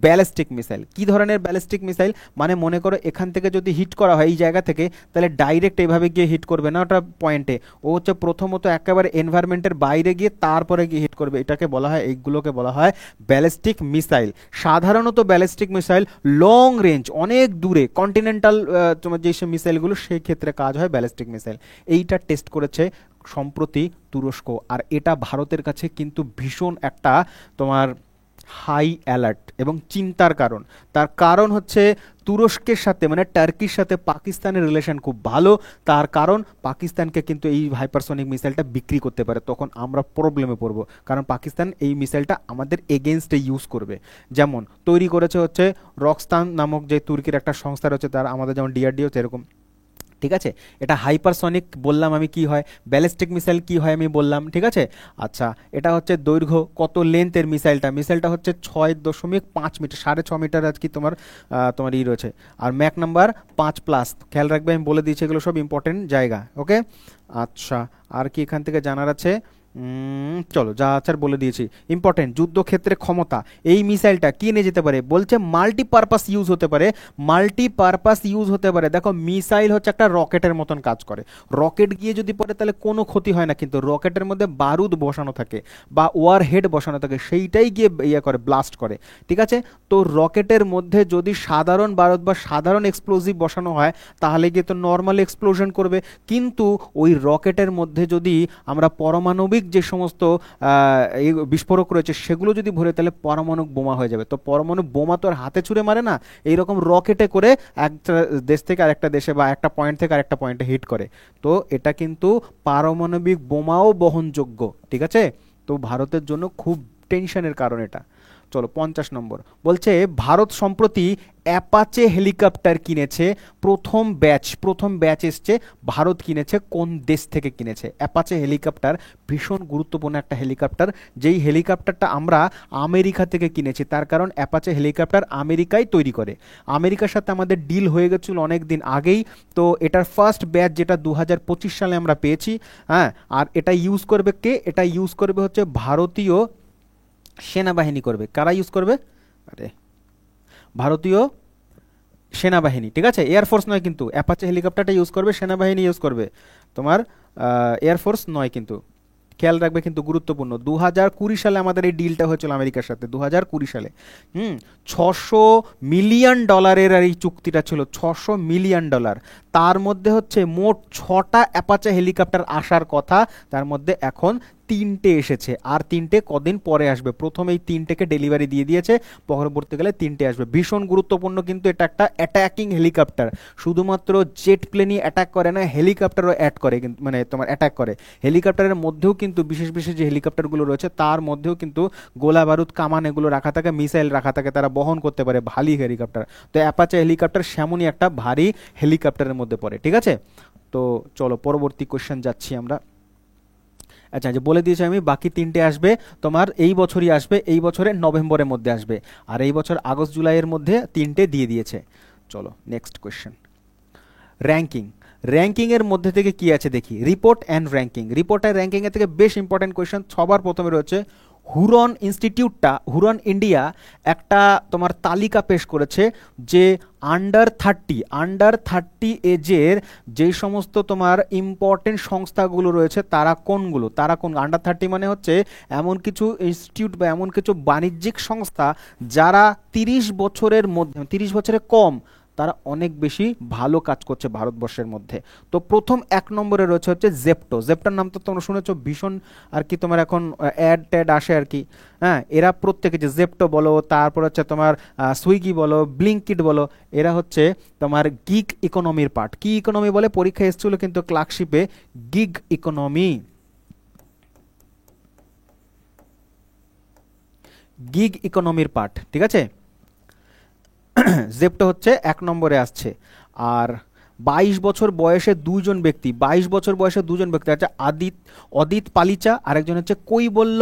ব্যালিস্টিক মিসাইল। কি ধরনের ব্যালিস্টিক মিসাইল, মানে মনে করো এখান থেকে যদি হিট করা হয় এই জায়গা থেকে, তাহলে ডাইরেক্ট এভাবে গিয়ে হিট করবে না ওটা পয়েন্টে, ও হচ্ছে প্রথমত একেবারে এনভায়রনমেন্টের বাইরে গিয়ে তারপরে গিয়ে হিট করবে, এটাকে বলা হয়, এইগুলোকে বলা হয় ব্যালিস্টিক মিসাইল। সাধারণত ব্যালিস্টিক মিসাইল লং রেঞ্জ, অনেক দূরে, কন্টিনেন্টাল তোমার যেসব মিসাইলগুলো সেই ক্ষেত্রে কাজ হয় ব্যালিস্টিক মিসাইল। এইটা টেস্ট করেছে সম্প্রতি তুরস্ক, আর এটা ভারতের কাছে কিন্তু ভীষণ একটা তোমার হাই অ্যালার্ট এবং চিন্তার কারণ। তার কারণ হচ্ছে তুরস্কের সাথে মানে টার্কির সাথে পাকিস্তানের রিলেশন খুব ভালো, তার কারণ পাকিস্তানকে কিন্তু এই হাইপারসনিক মিসাইলটা বিক্রি করতে পারে, তখন আমরা প্রবলেমে পড়বো, কারণ পাকিস্তান এই মিসাইলটা আমাদের এগেনস্টে ইউজ করবে। যেমন তৈরি করেছে হচ্ছে রকস্তান নামক যে তুর্কির একটা সংস্থা রয়েছে, তার আমাদের যেমন ডিআরডিও সেরকম, ঠিক আছে। এটা হাইপারসনিক বললাম আমি কি হয়, ব্যালিস্টিক মিসাইল কি হয় আমি বললাম, ঠিক আছে। আচ্ছা, এটা হচ্ছে দৈর্ঘ্য কত লেন্থের মিসাইলটা হচ্ছে 6.5 মিটার, 6.5 মিটার আর কি তোমার তোমার ই রয়েছে। আর ম্যাক নাম্বার 5+, খেয়াল রাখবে, আমি বলে দিয়েছি এগুলো সব ইম্পর্টেন্ট জায়গা, ওকে। আচ্ছা, আর কি এখান থেকে জানার আছে, চলো যা আচার বলে দিয়েছি। ইম্পর্টেন্ট, যুদ্ধক্ষেত্রে ক্ষমতা, এই মিসাইলটা কি নিয়ে যেতে পারে, বলছে মাল্টিপারপাস ইউজ হতে পারে। দেখো মিসাইল হচ্ছে একটা রকেটের মতন কাজ করে, রকেট গিয়ে যদি পড়ে তাহলে কোনো ক্ষতি হয় না, কিন্তু রকেটের মধ্যে বারুদ বসানো থাকে বা ওয়ার হেড বসানো থাকে, সেইটাই গিয়ে ইয়ে করে, ব্লাস্ট করে, ঠিক আছে। তো রকেটের মধ্যে যদি সাধারণ বারুদ বা সাধারণ এক্সপ্লোজিভ বসানো হয় তাহলে গিয়ে তো নর্মাল এক্সপ্লোশন করবে, কিন্তু ওই রকেটের মধ্যে যদি আমরা পারমাণবিক যে সমস্ত এই বিস্ফোরক রয়েছে সেগুলো যদি ভরে, তাহলে পরমাণু বোমা হয়ে যাবে। তো পরমাণু বোমা তো আর হাতে ছুঁড়ে মারে না, এইরকম রকেটে করে একটা দেশ থেকে আরেকটা দেশে বা একটা পয়েন্ট থেকে আরেকটা পয়েন্টে হিট করে। তো এটা কিন্তু পারমাণবিক বোমাও বহনযোগ্য, ঠিক আছে। তো ভারতের জন্য খুব টেনশনের কারণ এটা। চলো 50 নম্বর বলছে ভারত সম্প্রতি অ্যাপাচে হেলিকপ্টার কিনেছে, প্রথম ব্যাচ এসছে, ভারত কিনেছে, কোন দেশ থেকে কিনেছে? অ্যাপাচে হেলিকপ্টার ভীষণ গুরুত্বপূর্ণ একটা হেলিকপ্টার, যেই হেলিকপ্টারটা আমরা আমেরিকা থেকে কিনেছি, তার কারণ অ্যাপাচে হেলিকপ্টার আমেরিকায় তৈরি করে। আমেরিকার সাথে আমাদের ডিল হয়ে গেছিল অনেক দিন আগেই, তো এটার ফার্স্ট ব্যাচ যেটা 2025 সালে আমরা পেয়েছি। হ্যাঁ, আর এটা ইউজ করবে কে? এটা ইউজ করবে হচ্ছে ভারতীয় সেনাবাহিনী করবে। কারা ইউজ করবে? আরে ভারতীয় সেনাবাহিনী, ঠিক আছে, এয়ারফোর্স নয় কিন্তু। অ্যাপাচে হেলিকপ্টারটা ইউজ করবে সেনাবাহিনী, ইউজ করবে, তোমার এয়ারফোর্স নয় কিন্তু। খেয়াল রাখবে কিন্তু, গুরুত্বপূর্ণ। 2020 সালে আমাদের এই ডিলটা হয়েছিল আমেরিকার সাথে, 2020 সালে। 600 মিলিয়ন ডলারের আর এই চুক্তিটা ছিল, $600 মিলিয়ন। তার মধ্যে হচ্ছে মোট 6টা অ্যাপাচে হেলিকপ্টার আসার কথা, তার মধ্যে এখন 3টে এসেছে, আর 3টে কদিন পরে আসবে। প্রথম এই 3টেকে ডেলিভারি দিয়ে দিয়েছে, পরবর্তীকালে 3টে আসবে। ভীষণ গুরুত্বপূর্ণ কিন্তু, এটা একটা অ্যাটাকিং হেলিকপ্টার। শুধুমাত্র জেট প্লেনই অ্যাটাক করে না, হেলিকপ্টারও অ্যাড করে কিন্তু, মানে তোমার অ্যাটাক করে। হেলিকপ্টারের মধ্যেও কিন্তু বিশেষ বিশেষ যে হেলিকপ্টারগুলো রয়েছে তার মধ্যেও কিন্তু গোলা বারুদ কামান এগুলো রাখা থাকে, মিসাইল রাখা থাকে, তারা বহন করতে পারে, ভারী হেলিকপ্টার। তো অ্যাপাচে হেলিকপ্টার সেমনই একটা ভারী হেলিকপ্টারের মধ্যে পড়ে, ঠিক আছে। তো চলো পরবর্তী কোশ্চেন যাচ্ছি আমরা। আচ্ছা, যে বলে দিয়েছি আমি, বাকি 3টে আসবে তোমার এই বছরই আসবে, এই বছরের নভেম্বরের মধ্যে আসবে, আর এই বছর আগস্ট জুলাইয়ের মধ্যে 3টে দিয়ে দিয়েছে। চলো নেক্সট কোশ্চেন। র্যাঙ্কিং, র্যাঙ্কিংয়ের মধ্যে থেকে কি আছে দেখি। Report and ranking, report and র্যাঙ্কিংয়ের থেকে বেশ ইম্পর্টেন্ট কোয়েশ্চেন। সবার প্রথমে রয়েছে হুরন ইনস্টিটিউটটা, হুরন ইন্ডিয়া একটা তোমার তালিকা পেশ করেছে যে আন্ডার 30 এজের যেই সমস্ত তোমার ইম্পর্টেন্ট সংস্থাগুলো রয়েছে তারা কোনগুলো, আন্ডার 30 মানে হচ্ছে এমন কিছু ইনস্টিটিউট বা এমন কিছু বাণিজ্যিক সংস্থা যারা 30 বছরের মধ্যে, 30 বছরের কম, তারা অনেক বেশি ভালো কাজ করছে ভারতবর্ষের মধ্যে। তো প্রথম 1 নম্বরে রয়েছে হচ্ছে জেপ্টো। জেপ্টোর নাম তো তোমরা শুনেছো, ভীষণ আর কি তোমার এখন অ্যাড ট্যাড আসে আর কি। হ্যাঁ, এরা প্রত্যেকে, যে জেপ্টো বলো, তারপর হচ্ছে তোমার সুইগি বলো, ব্লিঙ্কিট বলো, এরা হচ্ছে তোমার গিগ ইকোনমির পার্ট। কি ইকোনমি বলে? পরীক্ষা এসেছিল কিন্তু ক্লার্কশিপে, গিগ ইকোনমি, গিগ ইকোনমির পার্ট, ঠিক আছে। জেপ্টো হচ্ছে 1 নম্বরে আসছে। আর 22 বছর বয়সে দুজন ব্যক্তি, 22 বছর বয়সে দুজন ব্যক্তি আছে, অদিত পালিচা, আরেকজন হচ্ছে কৈবল্য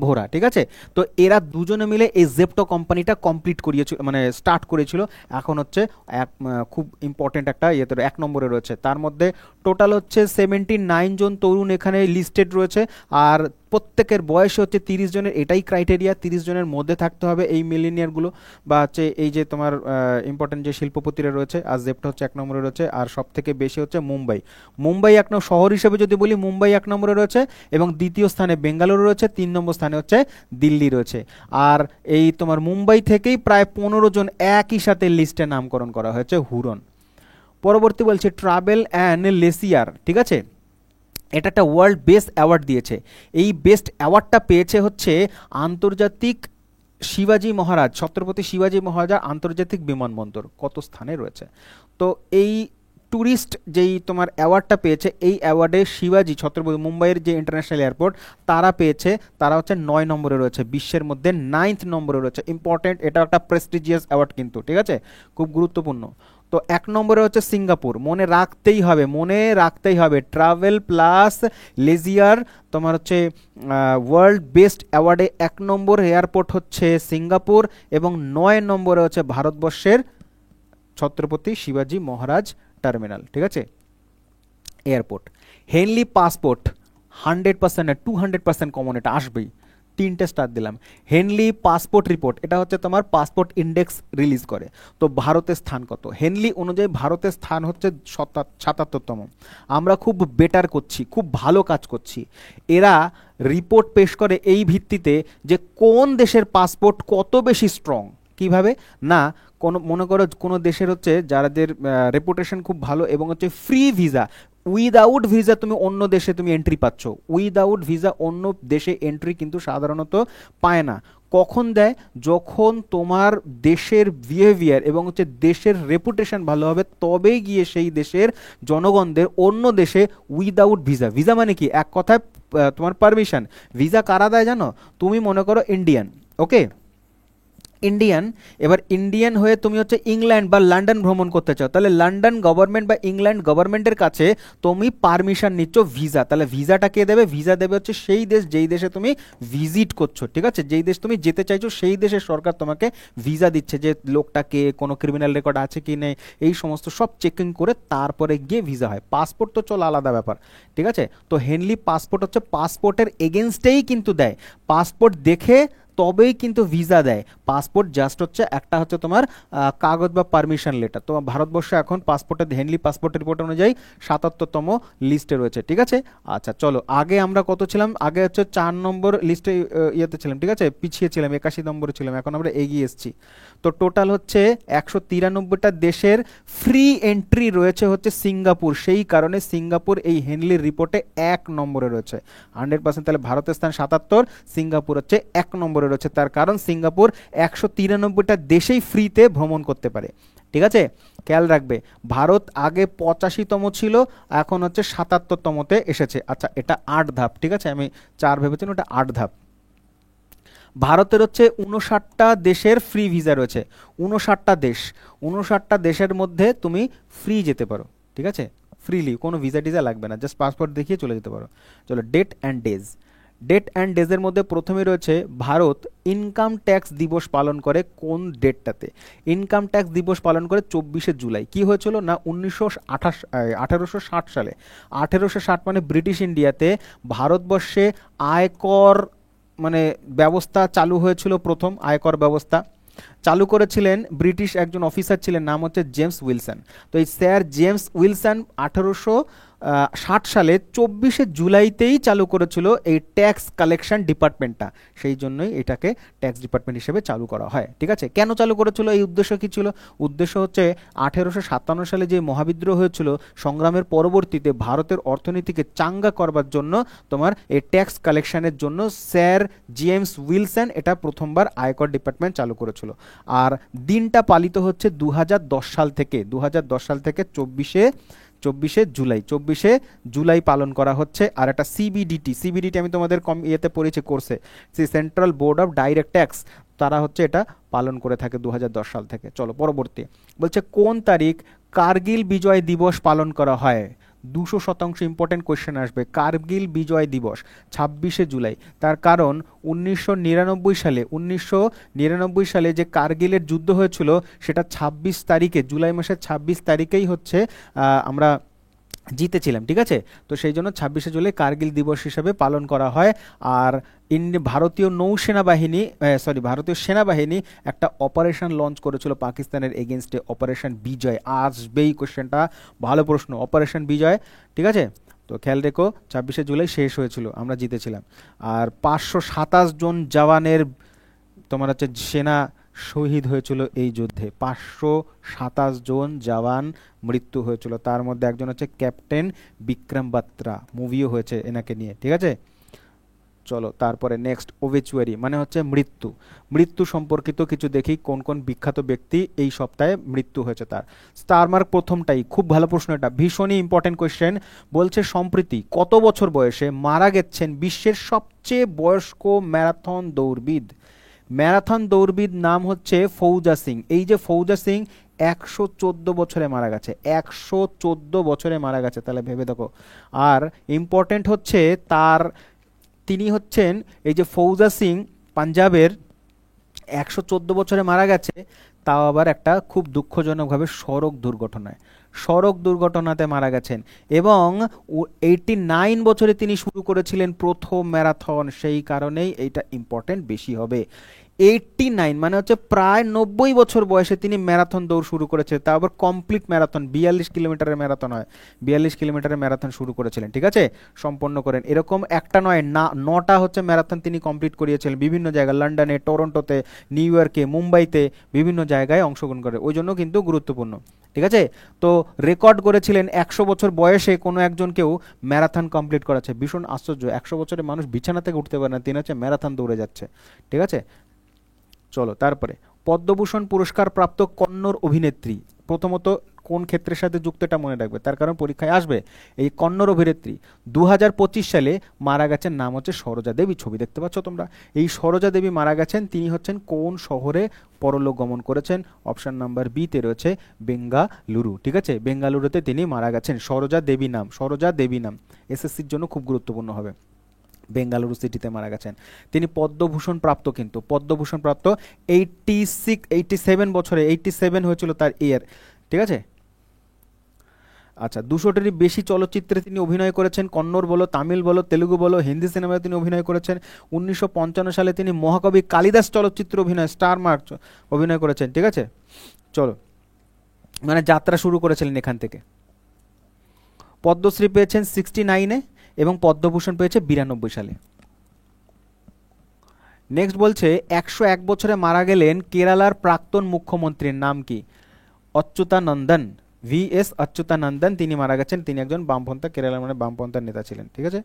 ভোরা, ঠিক আছে। তো এরা দুজনে মিলে এই জেপ্টো কোম্পানিটা কমপ্লিট করিয়েছিল, মানে স্টার্ট করেছিল। এখন হচ্ছে খুব ইম্পর্টেন্ট একটা ইয়েতে 1 নম্বরে রয়েছে। তার মধ্যে টোটাল হচ্ছে 79 জন তরুণ এখানে লিস্টেড রয়েছে, আর প্রত্যেকের বয়স হচ্ছে 30 জনের। এটাই ক্রাইটেরিয়া, 30 জনের মধ্যে থাকতে হবে এই মিলিনিয়ারগুলো, বা হচ্ছে এই যে তোমার ইম্পর্টেন্ট যে শিল্পপতিরা রয়েছে। আর জেপ্টো হচ্ছে 1 নম্বরে রয়েছে। আর সব থেকে বেশি হচ্ছে মুম্বাই শহর হিসেবে যদি বলি, মুম্বাই 1 নম্বরে রয়েছে, এবং দ্বিতীয় স্থানে বেঙ্গালুরু রয়েছে, 3 নম্বর স্থানে হচ্ছে দিল্লি রয়েছে। আর এই তোমার মুম্বাই থেকেই প্রায় 15 জন একই সাথে লিস্টে নামকরণ করা হয়েছে হুরন। পরবর্তী বলছে ট্রাভেল অ্যান্ড লেসিয়ার, ঠিক আছে। এটা একটা ওয়ার্ল্ড বেস্ট অ্যাওয়ার্ড দিয়েছে। এই বেস্ট অ্যাওয়ার্ডটা পেয়েছে হচ্ছে আন্তর্জাতিক ছত্রপতি শিবাজি মহারাজ আন্তর্জাতিক বিমানবন্দর, কত স্থানে রয়েছে। তো এই ট্যুরিস্ট যেই তোমার অ্যাওয়ার্ডটা পেয়েছে, এই অ্যাওয়ার্ডে ছত্রপতি মুম্বাইয়ের যে ইন্টারন্যাশনাল এয়ারপোর্ট তারা পেয়েছে, তারা হচ্ছে 9 নম্বরে রয়েছে, বিশ্বের মধ্যে 9th নম্বরে রয়েছে। ইম্পর্টেন্ট, এটা একটা প্রেস্টিজিয়াস অ্যাওয়ার্ড কিন্তু, ঠিক আছে, খুব গুরুত্বপূর্ণ। তো 1 নম্বরে হচ্ছে সিঙ্গাপুর, মনে রাখতেই হবে ট্রাভেল প্লাস লেজিয়ার তোমার হচ্ছে ওয়ার্ল্ড বেস্ট অ্যাওয়ার্ডে 1 নম্বর এয়ারপোর্ট হচ্ছে সিঙ্গাপুর, এবং 9 নম্বরে হচ্ছে ভারতবর্ষের ছত্রপতি শিবাজি মহারাজ টার্মিনাল, ঠিক আছে, এয়ারপোর্ট। হেনলি পাসপোর্ট 100% 200% কমন, এটা আসবেই, 3টে স্টার দিলাম। হেনলি পাসপোর্ট রিপোর্ট, এটা হচ্ছে তোমার পাসপোর্ট ইন্ডেক্স রিলিজ করে। তো ভারতের স্থান কত? হেনলি অনুযায়ী ভারতের স্থান হচ্ছে 77তম। আমরা খুব বেটার করছি, খুব ভালো কাজ করছি। এরা রিপোর্ট পেশ করে এই ভিত্তিতে যে কোন দেশের পাসপোর্ট কত বেশি স্ট্রং। কিভাবে না, মনে করো কোনো দেশের হচ্ছে যাদের রেপুটেশন খুব ভালো এবং হচ্ছে ফ্রি ভিসা, উইদাউট ভিসা তুমি অন্য দেশে তুমি এন্ট্রি পাচ্ছ, উইদাউট ভিসা অন্য দেশে এন্ট্রি কিন্তু সাধারণত পায় না। কখন দেয়? যখন তোমার দেশের বিহেভিয়ার এবং হচ্ছে দেশের রেপুটেশন ভালো হবে, তবেই গিয়ে সেই দেশের জনগণদের অন্য দেশে উইদাউট ভিসা, ভিসা মানে কি এক কথায় তোমার পারমিশন, ভিসা কারা দেয় জানো? তুমি মনে করো ইন্ডিয়ান, ওকে ইন্ডিয়ান, এবার ইন্ডিয়ান হয়ে তুমি হচ্ছে ইংল্যান্ড বা লন্ডন ভ্রমণ করতে চাও, তাহলে লন্ডন গভর্নমেন্ট বা ইংল্যান্ড গভর্নমেন্টের কাছে তুমি পারমিশন নিচ্ছ ভিসা, তাহলে ভিসাটা কে দেবে? ভিসা দেবে হচ্ছে সেই দেশ যেই দেশে তুমি ভিজিট করছো, ঠিক আছে, যেই দেশ তুমি যেতে চাইছো সেই দেশের সরকার তোমাকে ভিসা দিচ্ছে, যে লোকটাকে কোনো ক্রিমিনাল রেকর্ড আছে কি নেই এই সমস্ত সব চেকিং করে তারপরে গিয়ে ভিসা হয়। পাসপোর্ট তো চলো আলাদা ব্যাপার, ঠিক আছে। তো হেনলি পাসপোর্ট হচ্ছে পাসপোর্টের এগেনস্টেই কিন্তু দেয়, পাসপোর্ট দেখে তবেই কিন্তু ভিসা দেয়। পাসপোর্ট জাস্ট হচ্ছে একটা হচ্ছে তোমার কাগজ বা পারমিশন লেটার। তোমার ভারতবর্ষে এখন পাসপোর্টের হেনলি পাসপোর্ট রিপোর্ট অনুযায়ী ৭৭তম লিস্টে রয়েছে, ঠিক আছে। আচ্ছা চলো, আগে আমরা কত ছিলাম? আগে হচ্ছে 4 নম্বর লিস্টে ইয়েতে ছিলাম, ঠিক আছে, পিছিয়ে ছিলাম, 81 নম্বরে ছিলাম, এখন আমরা এগিয়ে এসেছি। তো টোটাল হচ্ছে 193টা দেশের ফ্রি এন্ট্রি রয়েছে হচ্ছে সিঙ্গাপুর, সেই কারণে সিঙ্গাপুর এই হেনলির রিপোর্টে 1 নম্বরে রয়েছে 100%। তাহলে ভারতের স্থান 77, সিঙ্গাপুর হচ্ছে 1 নম্বরে রয়েছে, তার কারণ সিঙ্গাপুর 193টা দেশেই ফ্রিতে ভ্রমণ করতে পারে, ঠিক আছে। খেয়াল রাখবে ভারত আগে 85তম ছিল, এখন হচ্ছে 77তমতে এসেছে। আচ্ছা এটা 8 ধাপ, ঠিক আছে, আমি 4 ভেবেছিলাম, ওটা 8 ধাপ। ভারতের হচ্ছে 59টা দেশের ফ্রি ভিসা রয়েছে, 59টা দেশ, 59টা দেশের মধ্যে তুমি ফ্রি যেতে পারো, ঠিক আছে, ফ্রিলি, কোনো ভিসা টিসা লাগবে না, জাস্ট পাসপোর্ট দেখিয়ে চলে যেতে পারো। চলো date and days, date and ডেজের মধ্যে প্রথমে রয়েছে ভারত ইনকাম ট্যাক্স দিবস পালন করে কোন ডেটটাতে? ইনকাম ট্যাক্স দিবস পালন করে 24শে জুলাই। কি হয়েছিল না 1860 সালে, 1860 মানে ব্রিটিশ ইন্ডিয়াতে ভারতবর্ষে আয়কর মানে ব্যবস্থা চালু হয়েছিল, প্রথম আয়কর ব্যবস্থা চালু করেছিলেন ব্রিটিশ একজন অফিসার ছিলেন, নাম হচ্ছে জেমস উইলসন। তো এই স্যার জেমস উইলসন 1860 সালে 24শে জুলাইতেই চালু করেছিল এই ট্যাক্স কালেকশন ডিপার্টমেন্টটা, সেই জন্যই এটাকে ট্যাক্স ডিপার্টমেন্ট হিসেবে চালু করা হয়, ঠিক আছে। কেন চালু করেছিল? এই উদ্দেশ্য কি ছিল? উদ্দেশ্য হচ্ছে 1857 সালে যে মহাবিদ্রোহ হয়েছিল, সংগ্রামের পরবর্তীতে ভারতের অর্থনীতিকে চাঙ্গা করবার জন্য তোমার এই ট্যাক্স কালেকশনের জন্য স্যার জেমস উইলসন এটা প্রথমবার আয়কর ডিপার্টমেন্ট চালু করেছিল। আর দিনটা পালিত হচ্ছে 2010 সাল থেকে, 2010 সাল থেকে 24শে জুলাই, 24শে জুলাই পালন করা হচ্ছে। আর একটা সিবিডিটি, সিবিডিটি আমি তোমাদের ইয়েতে পড়েছি কোর্সে, central board of direct tax, তারা হচ্ছে এটা পালন করে থাকে 2010 সাল থেকে। চলো পরবর্তী, বলছে কোন তারিখ কার্গিল বিজয় দিবস পালন করা হয়? 200% ইম্পর্টেন্ট কোয়েশ্চেন আসবে। কার্গিল বিজয় দিবস 26শে জুলাই, তার কারণ 1999 সালে যে কার্গিলের যুদ্ধ হয়েছিল সেটা 26 তারিখে, জুলাই মাসের 26 তারিখেই হচ্ছে আমরা জিতেছিলাম, ঠিক আছে। তো সেই জন্য 26শে জুলাই কার্গিল দিবস হিসেবে পালন করা হয়। আর ভারতীয় নৌসেনাবাহিনী ভারতীয় সেনাবাহিনী একটা অপারেশন লঞ্চ করেছিল পাকিস্তানের এগেনস্টে, অপারেশন বিজয়। আসবেই কোশ্চেনটা, ভালো প্রশ্ন, অপারেশন বিজয়, ঠিক আছে। তো খেয়াল রেখো 26শে জুলাই শেষ হয়েছিল, আমরা জিতেছিলাম। আর 527 জন জওয়ানের তোমার হচ্ছে সেনা শহীদ হয়েছিল এই যুদ্ধে, 527 জন জওয়ান মৃত্যু হয়েছিল, তার মধ্যে একজন হচ্ছে ক্যাপ্টেন বিক্রম বাত্রা, মুভিও হয়েছে এনাকে নিয়ে, ঠিক আছে। চলো তারপরে নেক্সট, ওবেচুয়ারি মানে হচ্ছে মৃত্যু, মৃত্যু সম্পর্কিত কিছু দেখি, কোন কোন বিখ্যাত ব্যক্তি এই সপ্তাহে মৃত্যু হয়েছে তার। স্টার মার্ক প্রথমটাই খুব ভালো প্রশ্ন, এটা ভীষণই ইম্পর্টেন্ট কোয়েশ্চেন। বলছে সম্প্রতি কত বছর বয়সে মারা গেছেন বিশ্বের সবচেয়ে বয়স্ক ম্যারাথন দৌড়বিদ? ম্যারাথন দৌড়বিদ নাম হচ্ছে ফৌজা সিং। এই যে ফৌজা সিং 114 বছরে মারা গেছে, 114 বছরে মারা গেছে, তাহলে ভেবে দেখো। আর ইম্পর্টেন্ট হচ্ছে তিনি হচ্ছেন এই যে ফৌজা সিং পাঞ্জাবের, 114 বছরে মারা গেছে, তাও আবার একটা খুব দুঃখজনকভাবে সড়ক দুর্ঘটনাতে মারা গেছেন। এবং 89 বছরে তিনি শুরু করেছিলেন প্রথম ম্যারাথন, সেই কারণেই এইটা ইম্পর্টেন্ট বেশি হবে। 89 মানে হচ্ছে প্রায় 90 বছর বয়সে তিনি ম্যারাথন দৌড় শুরু করেছে, তা আবার কমপ্লিট ম্যারাথন, 42 কিলোমিটারের ম্যারাথন হয়, 42 কিলোমিটারের ম্যারাথন শুরু করেছিলেন, ঠিক আছে, সম্পন্ন করেন। এরকম একটা নয়, 9টা হচ্ছে ম্যারাথন তিনি কমপ্লিট করিয়েছিলেন বিভিন্ন জায়গায়, লন্ডনে, টরন্টোতে, নিউ ইয়র্কে, মুম্বাইতে, বিভিন্ন জায়গায় অংশগ্রহণ করে, ওই জন্য কিন্তু গুরুত্বপূর্ণ, ঠিক আছে। তো রেকর্ড করেছিলেন 100 বছর বয়সে কোনো একজনকেও ম্যারাথন কমপ্লিট করাচ্ছে, ভীষণ আশ্চর্য, 100 বছরে মানুষ বিছানা থেকে উঠতে পারে না, তিনি হচ্ছে ম্যারাথন দৌড়ে যাচ্ছে, ঠিক আছে। চলো তারপরে পদ্মভূষণ পুরস্কার প্রাপ্ত কন্নড় অভিনেত্রী, প্রথমত কোন ক্ষেত্রের সাথে যুক্ত এটা মনে রাখবে, তার কারণ পরীক্ষায় আসবে। এই কন্নড় অভিনেত্রী 2025 সালে মারা গেছেন, নাম হচ্ছে সরোজা দেবী, ছবি দেখতে পাচ্ছ তোমরা। এই সরোজা দেবী মারা গেছেন, তিনি হচ্ছেন কোন শহরে পরলোক গমন করেছেন? অপশন নাম্বার বি তে রয়েছে বেঙ্গালুরু। ঠিক আছে, বেঙ্গালুরুতে তিনি মারা গেছেন। সরোজা দেবী নাম, সরোজা দেবী নাম এসএসসির জন্য খুব গুরুত্বপূর্ণ হবে। বেঙ্গালুরু সিটিতে মারা গেছেন তিনি। পদ্মভূষণ প্রাপ্ত, কিন্তু পদ্মভূষণ প্রাপ্ত 87 বছরে, 87 হয়েছিল তার ইয়ার। ঠিক আছে, আচ্ছা 200টিরই বেশি চলচ্চিত্রে তিনি অভিনয় করেছেন, কন্নড় বলো, তামিল বলো, তেলুগু বলো, হিন্দি সিনেমায় তিনি অভিনয় করেছেন। 1955 সালে তিনি মহাকবি কালিদাস চলচ্চিত্র অভিনয়, স্টার মার্ক অভিনয় করেছেন। ঠিক আছে, চলো, মানে যাত্রা শুরু করেছিলেন এখান থেকে। পদ্মশ্রী পেয়েছেন 69-এ এবং পদ্মভূষণ পেয়েছে 92 সালে। নেক্সট বলছে 101 বছরে মারা গেলেন কেরালার প্রাক্তন মুখ্যমন্ত্রীর নাম কি? অচ্যুতানন্দন, VS অচ্যুতানন্দন তিনি মারা গেছেন। তিনি একজন বামপন্থা, কেরালার মানে বামপন্থার নেতা ছিলেন। ঠিক আছে,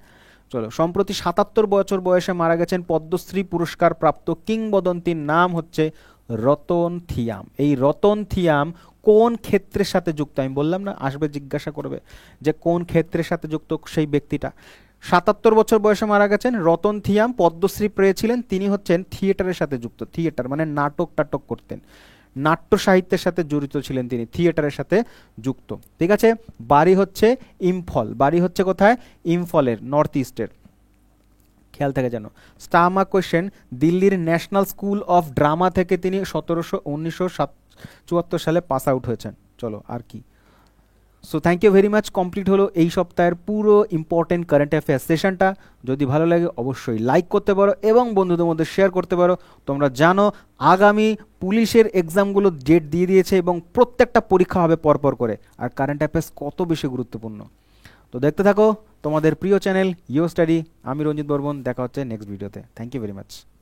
চলো, সম্প্রতি 77 বছর বয়সে মারা গেছেন পদ্মশ্রী পুরস্কার প্রাপ্ত কিংবদন্তির নাম হচ্ছে রতন থিয়াম। এই রতন থিয়াম কোন ক্ষেত্রের সাথে যুক্ত? আমি বললাম না আসবে, জিজ্ঞাসা করবে যে কোন ক্ষেত্রের সাথে যুক্ত সেই ব্যক্তিটা। 77 বছর বয়সে মারা গেছেন রতন থিয়াম, পদ্মশ্রী পেয়েছিলেন। তিনি হচ্ছেন থিয়েটারের সাথে যুক্ত, থিয়েটার মানে নাটক টাটক করতেন, নাট্য সাহিত্যের সাথে জড়িত ছিলেন তিনি, থিয়েটারের সাথে যুক্ত। ঠিক আছে, বাড়ি হচ্ছে ইম্ফল, বাড়ি হচ্ছে কোথায়? ইম্ফলের, নর্থ ইস্টের, খেয়াল থাকে যেন। স্টার মার্ক কোয়েশ্চেন, দিল্লির ন্যাশনাল স্কুল অফ ড্রামা থেকে তিনি 1974 সালে পাস আউট হয়েছেন। চলো আর কি। So thank you very much, complete হলো এই সপ্তাহের পুরো ইম্পর্টেন্ট কারেন্ট অ্যাফেয়ার্স সেশনটা। যদি ভালো লাগে অবশ্যই লাইক করতে পারো এবং বন্ধুদের মধ্যে শেয়ার করতে পারো। তোমরা জানো আগামী পুলিশের এক্সামগুলো ডেট দিয়ে দিয়েছে এবং প্রত্যেকটা পরীক্ষা হবে পরপর করে, আর কারেন্ট অ্যাফেয়ার্স কত বেশি গুরুত্বপূর্ণ। তো দেখতে থাকো তোমাদের প্রিয় চ্যানেল ইও স্টাডি। আমি রঞ্জিত বর্মন, দেখা হচ্ছে নেক্সট ভিডিওতে। Thank you very much.